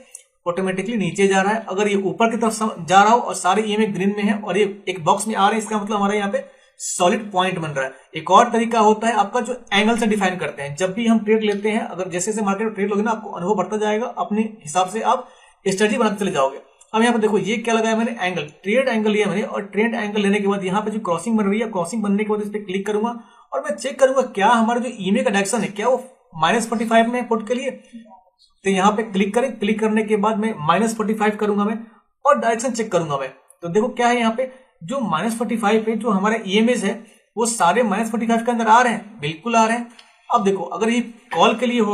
ऑटोमेटिकली नीचे जा रहा है। अगर ये ऊपर की तरफ जा रहा हो और सारे ईएमए ग्रीन में है और ये एक बॉक्स में आ रहे हैं, इसका मतलब हमारे यहाँ पे सॉलिड पॉइंट बन रहा है। एक और तरीका होता है आपका, जो एंगल से डिफाइन करते हैं। जब भी हम ट्रेड लेते हैं, अगर जैसे जैसे मार्केट में ट्रेड लोगे ना, आपको अनुभव बढ़ता जाएगा, अपने हिसाब से आप स्ट्रेटजी बनाते चले जाओगे। अब यहाँ पर देखो ये क्या लगाया मैंने, एंगल, ट्रेड एंगल लिया मैंने, और ट्रेड एंगल लेने के बाद यहाँ पे जो क्रॉसिंग बन रही है, क्रॉसिंग बनने के बाद इस पर क्लिक करूंगा और मैं चेक करूंगा क्या हमारा जो ईएमए का डायरेक्शन है, क्या वो -45 में पुट के लिए। तो यहाँ पे क्लिक करें, क्लिक करने के बाद मैं -45 करूंगा मैं, और डायरेक्शन चेक करूंगा मैं। तो देखो क्या है यहाँ पे, जो -45 पे जो हमारे ईएमएस है, वो सारे -45 के अंदर आ रहे हैं, बिल्कुल आ रहे हैं। अब देखो अगर ये कॉल के लिए हो,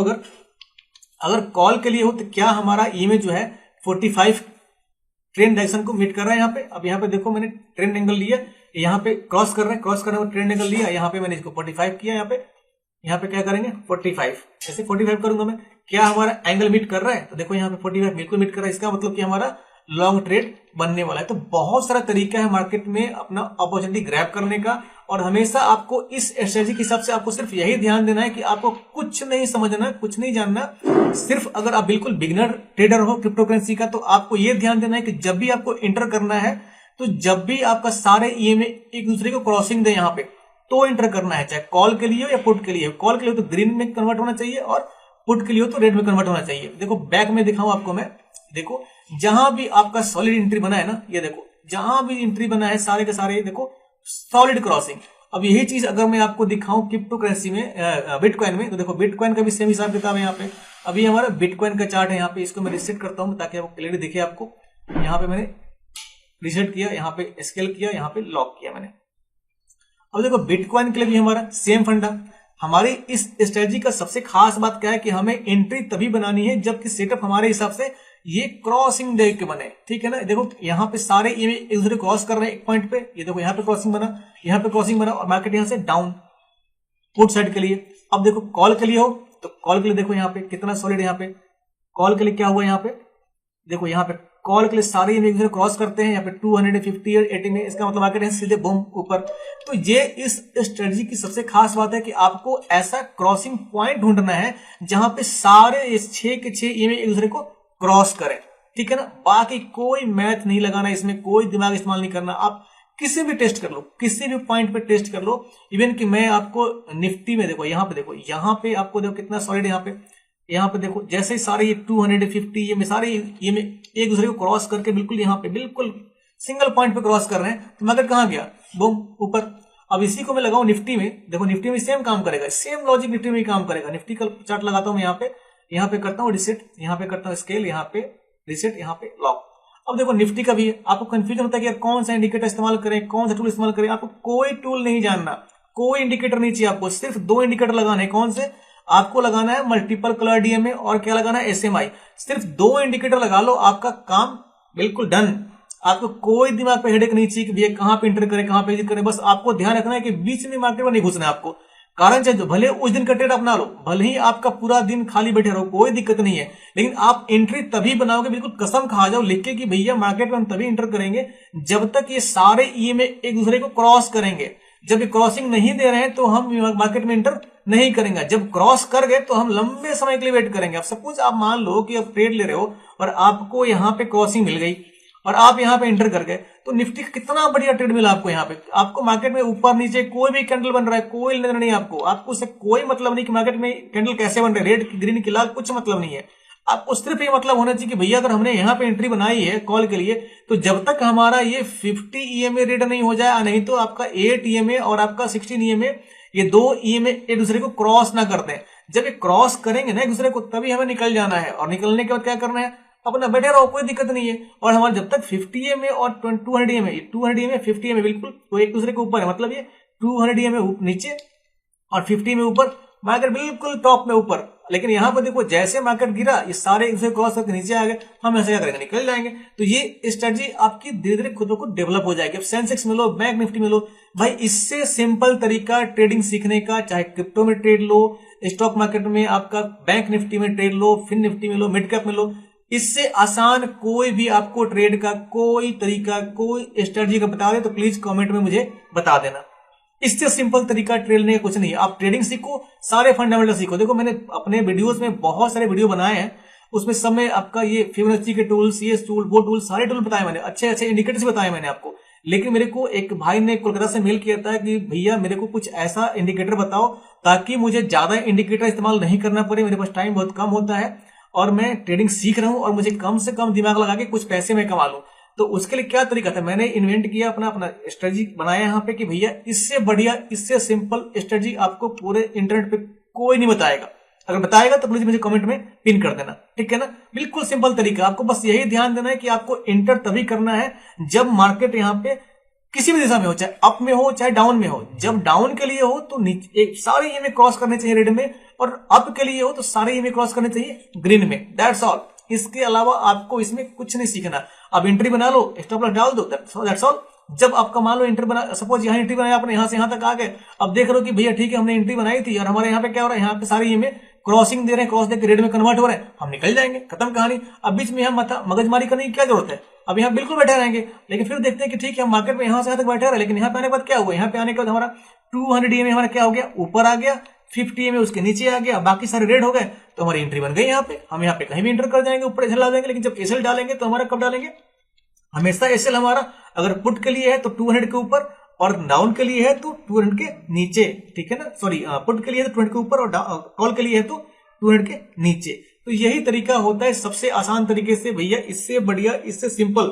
अगर कॉल के लिए हो, तो क्या हमारा ईएमए जो है 45 ट्रेंड डायरेक्शन को मीट कर रहा है यहाँ पे। अब यहाँ पे देखो मैंने ट्रेंड एंगल लिया, यहाँ पे क्रॉस कर रहे हैं, क्रॉस करने में ट्रेंड एंगल लिया, यहाँ पे मैंने इसको 45 किया, यहाँ पे क्या करेंगे 45, ऐसे 45 करूंगा मैं। क्या हमारा एंगल मीट कर रहा है? तो देखो यहाँ पे 45 बिल्कुल मीट कर रहा है, इसका मतलब कि हमारा लॉन्ग ट्रेड बनने वाला है। तो बहुत सारा तरीका है मार्केट में अपना अपॉर्चुनिटी ग्रैब करने का, और हमेशा आपको इस स्ट्रेटजी के हिसाब से आपको सिर्फ यही ध्यान देना है कि आपको कुछ नहीं समझना, कुछ नहीं जानना। सिर्फ अगर आप बिल्कुल बिगिनर ट्रेडर हो क्रिप्टो करेंसी का, तो आपको यह ध्यान देना है कि जब भी आपको एंटर करना है, तो जब भी आपका सारे ईएमए एक दूसरे को क्रॉसिंग दे यहाँ पे, तो एंटर करना है, चाहे कॉल के लिए हो या पुट के लिए हो। कॉल के लिए हो तो ग्रीन में कन्वर्ट होना चाहिए, और पुट के लिए हो तो रेड में कन्वर्ट होना चाहिए। देखो बैक में दिखाऊं आपको मैं, देखो जहां भी आपका सॉलिड एंट्री बना है ना, ये देखो जहां भी एंट्री बना है सारे के सारे देखो सॉलिड क्रॉसिंग। अब यही चीज अगर मैं आपको दिखाऊं क्रिप्टो करेंसी में, बिटकॉइन में, तो देखो बिटकॉइन का भी सेम हिसाब किताब है यहाँ पे। अभी हमारा बिटकॉइन का चार्ट है यहाँ पे, इसको मैं रिसेट करता हूँ ताकि आपको क्लियरली दिखे। आपको यहाँ पे मैंने रिसेट किया, यहाँ पे स्केल किया, यहाँ पे लॉक किया मैंने। अब देखो बिटकॉइन के लिए भी हमारा सेम फंडा। हमारी इस स्ट्रेटजी का सबसे खास बात क्या है कि हमें एंट्री तभी बनानी है जबकि सेटअप हमारे हिसाब से ये क्रॉसिंग देख के बने, ठीक है ना। देखो यहाँ पे सारे ये एक दूसरे क्रॉस कर रहे हैं एक पॉइंट पे, ये देखो यहाँ पे क्रॉसिंग बना, यहाँ पे क्रॉसिंग बना, और मार्केट यहाँ से डाउन पुट साइड के लिए। अब देखो कॉल के लिए हो, तो कॉल के लिए देखो यहाँ पे कितना सॉलिड, यहाँ पे कॉल के लिए क्या हुआ, यहाँ पे देखो यहाँ पे कॉल के लिए सारे एक दूसरे क्रॉस करते हैं, यहाँ पे 250 और 80 में, इसका मतलब मार्केट यहाँ सीधे बूम ऊपर। तो ये इस स्ट्रेटजी की सबसे खास बात है कि आपको ऐसा क्रॉसिंग पॉइंट ढूंढना है जहां पे सारे 6 के 6 ईएमए एक दूसरे को क्रॉस करें, ठीक है ना। बाकी कोई मैथ नहीं लगाना, इसमें कोई दिमाग इस्तेमाल नहीं करना। आप किसी भी टेस्ट कर लो, किसी भी पॉइंट पे टेस्ट कर लो। इवन कि मैं आपको निफ्टी में देखो, यहाँ पे देखो, यहाँ पे आपको देखो कितना सॉलिड, यहाँ पे देखो जैसे ही सारे ये 250 ये सारे ये में एक दूसरे को क्रॉस करके बिल्कुल यहाँ पे बिल्कुल सिंगल पॉइंट पे क्रॉस कर रहे हैं, तो मार्केट कहाँ गया, बूम ऊपर। अब इसी को मैं लगाऊं निफ्टी में, देखो निफ्टी में सेम काम करेगा, सेम लॉजिक निफ्टी में ही काम करेगा। निफ्टी का चार्ट लगाता हूं मैं यहाँ पे करता हूँ रिसेट, यहाँ पे करता हूँ स्केल, यहाँ पे रिसेट, यहाँ पे लॉक। अब देखो निफ्टी का भी है, आपको कंफ्यूजन होता है कि यार कौन सा इंडिकेटर इस्तेमाल करें, कौन सा टूल इस्तेमाल करें। आपको कोई टूल नहीं जानना, कोई इंडिकेटर नहीं चाहिए, आपको सिर्फ 2 इंडिकेटर लगाने हैं। कौन से? आपको लगाना है मल्टीपल कलर डीएमए और क्या लगाना है, एसएमआई। सिर्फ 2 इंडिकेटर लगा लो, आपका काम बिल्कुल डन। आपको कोई दिमाग पे हेडेक नहीं चाहिए कि भैया कहां पे एंटर करें, कहां पे एग्जिट करें। बस आपको ध्यान रखना है कि बीच में मार्केट में नहीं घुसना है आपको। कारण चाहे भले उस दिन का ट्रेड अपना लो, भले ही आपका पूरा दिन खाली बैठे रहो, कोई दिक्कत नहीं है, लेकिन आप एंट्री तभी बनाओगे, बिल्कुल कसम खा जाओ लिख के कि भैया मार्केट में हम तभी एंटर करेंगे जब तक ये सारे ईएमए एक दूसरे को क्रॉस करेंगे। जब ये क्रॉसिंग नहीं दे रहे हैं तो हम मार्केट में एंटर नहीं करेंगे। जब क्रॉस कर गए तो हम लंबे समय के लिए वेट करेंगे। अब सपोज आप मान लो कि आप ट्रेड ले रहे हो और आपको यहाँ पे क्रॉसिंग मिल गई और आप यहाँ पे एंटर कर गए, तो निफ्टी कितना बढ़िया ट्रेड मिला आपको। यहाँ पे आपको मार्केट में ऊपर नीचे कोई भी कैंडल बन रहा है, कोई लेना नहीं आपको उससे कोई मतलब नहीं कि मार्केट में कैंडल कैसे बन रहे, रेड की ग्रीन की लाल, कुछ मतलब नहीं है। आपको सिर्फ ये मतलब होना चाहिए कि भैया अगर हमने यहाँ पे एंट्री बनाई है कॉल के लिए, तो जब तक हमारा ये 50 EMA रेड नहीं हो जाए, नहीं तो आपका 8 EMA और आपका 16 EMA, ये 2 EMA एक दूसरे को क्रॉस ना कर दें। जब ये क्रॉस करेंगे ना एक दूसरे को, तभी हमें निकल जाना है। और निकलने के बाद क्या करना है, अपना बैठे रहो, कोई दिक्कत नहीं है। और हमारा जब तक 50 EMA और 200 EMA 50 EMA बिल्कुल तो एक दूसरे के ऊपर है, मतलब ये 200 EMA नीचे और 50 EMA ऊपर, मार्केट बिल्कुल टॉप में ऊपर। लेकिन यहां पर देखो जैसे मार्केट गिरा, ये सारे इसे क्रॉस करके नीचे आ गए, हम ऐसे क्या करेंगे, निकल जाएंगे। तो ये स्ट्रेटजी आपकी धीरे धीरे खुद को डेवलप हो जाएगी। अब सेंसेक्स में लो, बैंक निफ्टी में लो, भाई इससे सिंपल तरीका ट्रेडिंग सीखने का, चाहे क्रिप्टो में ट्रेड लो, स्टॉक मार्केट में आपका बैंक निफ्टी में ट्रेड लो, फिन निफ्टी में लो, मिड कैप में लो, इससे आसान कोई भी आपको ट्रेड का कोई तरीका, कोई स्ट्रेटजी का बता दे तो प्लीज कमेंट में मुझे बता देना। इससे सिंपल तरीका ट्रेड लेने का कुछ नहीं है। आप ट्रेडिंग सीखो, सारे फंडामेंटल सीखो। देखो मैंने अपने वीडियोस में बहुत सारे वीडियो बनाए हैं, उसमें सब में आपका ये फिबोनाची के टूल, CS टूल, वो टूल, सारे टूल बताए मैंने, अच्छे अच्छे इंडिकेटर्स बताए मैंने आपको। लेकिन मेरे को एक भाई ने कोलकाता से मेल किया था कि भैया मेरे को कुछ ऐसा इंडिकेटर बताओ ताकि मुझे ज्यादा इंडिकेटर इस्तेमाल नहीं करना पड़े, मेरे पास टाइम बहुत कम होता है और मैं ट्रेडिंग सीख रहा हूं और मुझे कम से कम दिमाग लगा के कुछ पैसे मैं कमा लूं। तो उसके लिए क्या तरीका था, मैंने इन्वेंट किया अपना स्ट्रेटजी बनाया यहाँ पे कि भैया इससे बढ़िया, इससे सिंपल स्ट्रेटजी आपको पूरे इंटरनेट पे कोई नहीं बताएगा। अगर बताएगा तो प्लीज मुझे कमेंट में पिन कर देना, ठीक है ना। बिल्कुल सिंपल तरीका, आपको बस यही ध्यान देना है कि आपको इंटर तभी करना है जब मार्केट यहाँ पे किसी भी दिशा में हो, चाहे अप में हो चाहे डाउन में हो। जब डाउन के लिए हो तो नीचे सारे EMA क्रॉस करने चाहिए रेड में, और अप के लिए हो तो सारे EMA क्रॉस करने चाहिए ग्रीन में। That's all. इसके अलावा आपको इसमें कुछ नहीं सीखना। अब एंट्री बना लो, स्टॉप लॉस डाल दो, दैट्स ऑल। जब आपका मान लो एंट्री बना, सपोज यहाँ एंट्री बनाया आपने, यहाँ से यहाँ तक आ गए, अब देख रहे हो कि भैया ठीक है हमने एंट्री बनाई थी और हमारे यहाँ पे क्या हो रहा है, यहाँ पे सारे EMA क्रॉसिंग दे रहे हैं, क्रॉस देकर रेड में कन्वर्ट हो रहे हैं, हम निकल जाएंगे, खत्म कहानी। अब बीच में हम मगजमारी करने की क्या जरूरत है, अब यहाँ बिल्कुल बैठे रहेंगे। लेकिन फिर देखते हैं कि ठीक है हम मार्केट में यहाँ से यहाँ तक बैठे रहे, लेकिन यहाँ पे आने के बाद क्या हुआ, यहाँ पे आने के बाद हमारा 200 EMA हमारा क्या हो गया, ऊपर आ गया, 50 EMA उसके नीचे आ गया, बाकी सारे रेड हो गए, तो हमारी एंट्री बन गई। यहाँ पे हम यहाँ पे कहीं भी एंटर कर जाएंगे, ऊपर एसएल डाल देंगे। लेकिन जब एसएल डालेंगे तो हमारा कब डालेंगे, हमेशा एसएल हमारा अगर पुट के लिए है तो 200 के ऊपर, और डाउन के लिए है तो 200 के नीचे, ठीक है ना। सॉरी, पुट के लिए है तो 200 के ऊपर और कॉल के लिए है तो 200 के नीचे। तो यही तरीका होता है सबसे आसान तरीके से भैया, इससे बढ़िया, इससे सिंपल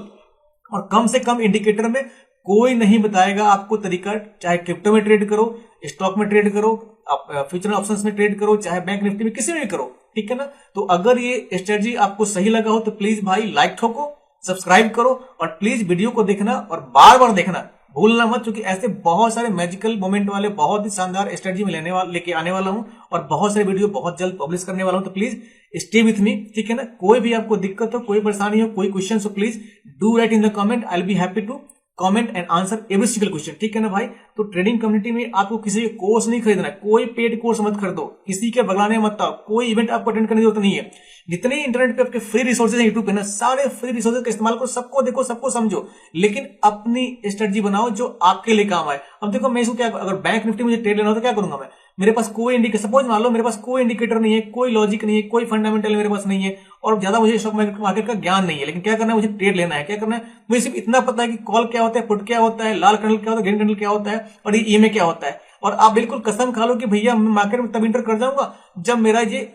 और कम से कम इंडिकेटर में कोई नहीं बताएगा आपको तरीका। चाहे क्रिप्टो में ट्रेड करो, स्टॉक में ट्रेड करो, आप फ्यूचर ऑप्शंस में ट्रेड करो, चाहे बैंक निफ्टी में, किसी में भी करो, ठीक है ना। तो अगर ये स्ट्रेटजी आपको सही लगा हो तो प्लीज भाई लाइक ठोको, सब्सक्राइब करो और प्लीज वीडियो को देखना और बार बार देखना भूलना मत, क्योंकि ऐसे बहुत सारे मैजिकल मोमेंट वाले बहुत ही शानदार स्ट्रेटजी में लेके आने वाला हूं और बहुत सारे वीडियो बहुत जल्द पब्लिश करने वाला हूं। तो प्लीज स्टे विथ मी, ठीक है ना। कोई भी आपको दिक्कत हो, कोई परेशानी हो, कोई क्वेश्चन हो, please do write in the comment, I will be happy to comment and answer every single question, ठीक है ना भाई। तो ट्रेडिंग कम्युनिटी में आपको किसी कोर्स नहीं खरीदना है, कोई पेड कोर्स मत खरीदो, किसी के बगलाने मत आओ, कोई इवेंट आपको अटेंड करने की जरूरत नहीं है। जितने इंटरनेट पे आपके फ्री रिसोर्सेज हैं यूट्यूब पे ना, सारे फ्री रिसोर्सेज का इस्तेमाल करो, सबको देखो, सबको समझो, लेकिन अपनी स्ट्रेटजी बनाओ जो आपके लिए काम आए। अब देखो मैं इसको क्या, अगर बैंक निफ्टी मुझे ट्रेड लेना हो तो क्या करूंगा मैं, मेरे पास कोई इंडिकेटर, सपोज मान लो मेरे पास कोई इंडिकेटर नहीं है, कोई लॉजिक नहीं है, कोई फंडामेंटल मेरे पास नहीं है और ज्यादा मुझे स्टॉक मार्केट का ज्ञान नहीं है, लेकिन क्या करना है, मुझे ट्रेड लेना है। क्या करना है, मुझे सिर्फ इतना पता है कि कॉल क्या होता है, पुट क्या होता है, लाल कैंडल क्या होता है, ग्रीन कैंडल क्या होता है और ये EMA क्या होता है। और आप बिल्कुल कसम खा लो कि भैया मैं मार्केट में तब इंटर कर जाऊंगा जब मेरा ये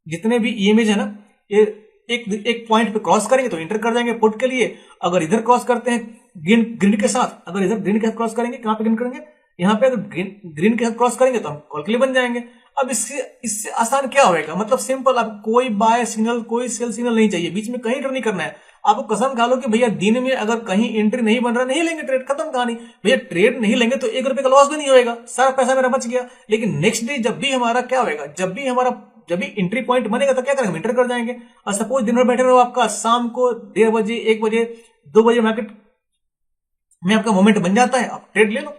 जितने भी EMA है ना, ये एक पॉइंट पे क्रॉस करेंगे तो इंटर कर जाएंगे पुट के लिए। अगर इधर क्रॉस करते हैं ग्रीन के साथ, अगर इधर ग्रीन के साथ क्रॉस करेंगे, कहां पे ग्रीन करेंगे, यहाँ पे अगर ग्रीन के साथ क्रॉस करेंगे तो हम कॉल के लिए बन जाएंगे। अब इससे आसान क्या होएगा, मतलब सिंपल, आपको कोई बाय सिग्नल, कोई सेल सिग्नल नहीं चाहिए, बीच में कहीं एंटर नहीं करना है। आपको कसम खा लो कि भैया दिन में अगर कहीं एंट्री नहीं बन रहा, नहीं लेंगे ट्रेड, खत्म कहानी। भैया ट्रेड नहीं लेंगे तो 1 रुपए का लॉस भी नहीं होएगा, सारा पैसा मेरा बच गया। लेकिन नेक्स्ट डे जब भी हमारा क्या होएगा, जब भी एंट्री पॉइंट बनेगा तो क्या करेंगे, एंटर कर जाएंगे। और सपोज दिन भर बैठे रहो, आपका शाम को 1:30 बजे, 1 बजे, 2 बजे मार्केट में आपका मोमेंट बन जाता है, आप ट्रेड ले लो,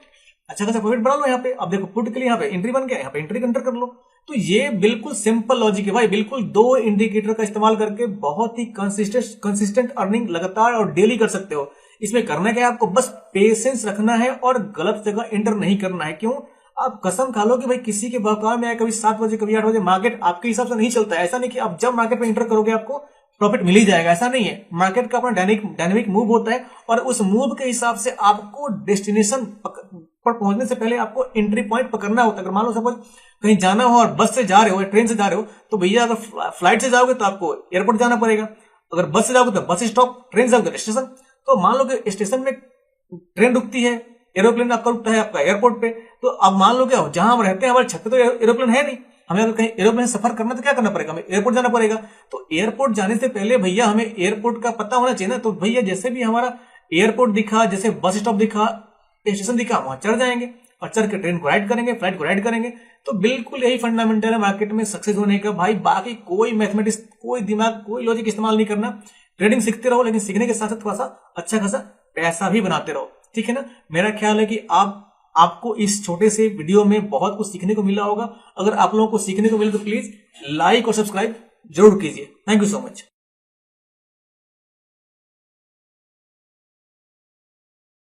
अच्छा खासा प्रॉफिट बना लो। यहाँ पे अब देखो पुट के लिए यहाँ पे एंट्री बन गया, यहाँ पे एंट्री एंटर कर लो। तो ये बिल्कुल सिंपल लॉजिक है भाई, बिल्कुल 2 इंडिकेटर का इस्तेमाल करके बहुत ही कंसिस्टेंट अर्निंग लगातार और डेली कर सकते हो। इसमें करना क्या है, आपको बस पेशेंस रखना है और गलत जगह एंटर नहीं करना है। क्यों? आप कसम खा लो कि भाई किसी के बहकावे में आए, कभी 7 बजे कभी 8 बजे, मार्केट आपके हिसाब से नहीं चलता है। ऐसा नहीं कि आप जब मार्केट में एंटर करोगे आपको प्रॉफिट मिल ही जाएगा, ऐसा नहीं है। मार्केट का अपना डायनेमिक मूव होता है और उस मूव के हिसाब से आपको डेस्टिनेशन पर पहुंचने से पहले आपको एंट्री पॉइंट पकड़ना होता है। अगर मान लो सपोज कहीं जाना हो और बस से जा रहे हो या ट्रेन से जा रहे हो, तो भैया अगर फ्लाइट से जाओगे तो आपको एयरपोर्ट जाना पड़ेगा, अगर बस से जाओगे तो बस स्टॉप, ट्रेन से जाओगे तो स्टेशन। तो मान लो कि स्टेशन में ट्रेन रुकती है, एरोप्लेन आपका रुकता है आपका एयरपोर्ट पे, तो अब मान लो क्या जहां हम रहते हैं हमारे छत पे तो एरोप्लेन है नहीं, हमें अगर कहीं एरोप्लेन सफर करना तो क्या करना पड़ेगा, हमें एयरपोर्ट जाना पड़ेगा। तो एयरपोर्ट जाने से पहले भैया हमें एयरपोर्ट का पता होना चाहिए ना। तो भैया जैसे भी हमारा एयरपोर्ट दिखा, जैसे बस स्टॉप दिखा, स्टेशन दिखा, वहां चढ़ जाएंगे और चढ़ के ट्रेन को राइड करेंगे, फ्लाइट को राइड करेंगे। तो बिल्कुल यही फंडामेंटल है मार्केट में सक्सेस होने का भाई। बाकी कोई मैथमेटिक्स, कोई दिमाग, कोई लॉजिक इस्तेमाल नहीं करना। ट्रेडिंग सीखते रहो, लेकिन सीखने के साथ साथ थोड़ा सा अच्छा खासा पैसा भी बनाते रहो, ठीक है ना। मेरा ख्याल है कि आपको इस छोटे से वीडियो में बहुत कुछ सीखने को मिला होगा। अगर आप लोगों को सीखने को मिले तो प्लीज लाइक और सब्सक्राइब जरूर कीजिए। Thank you so much.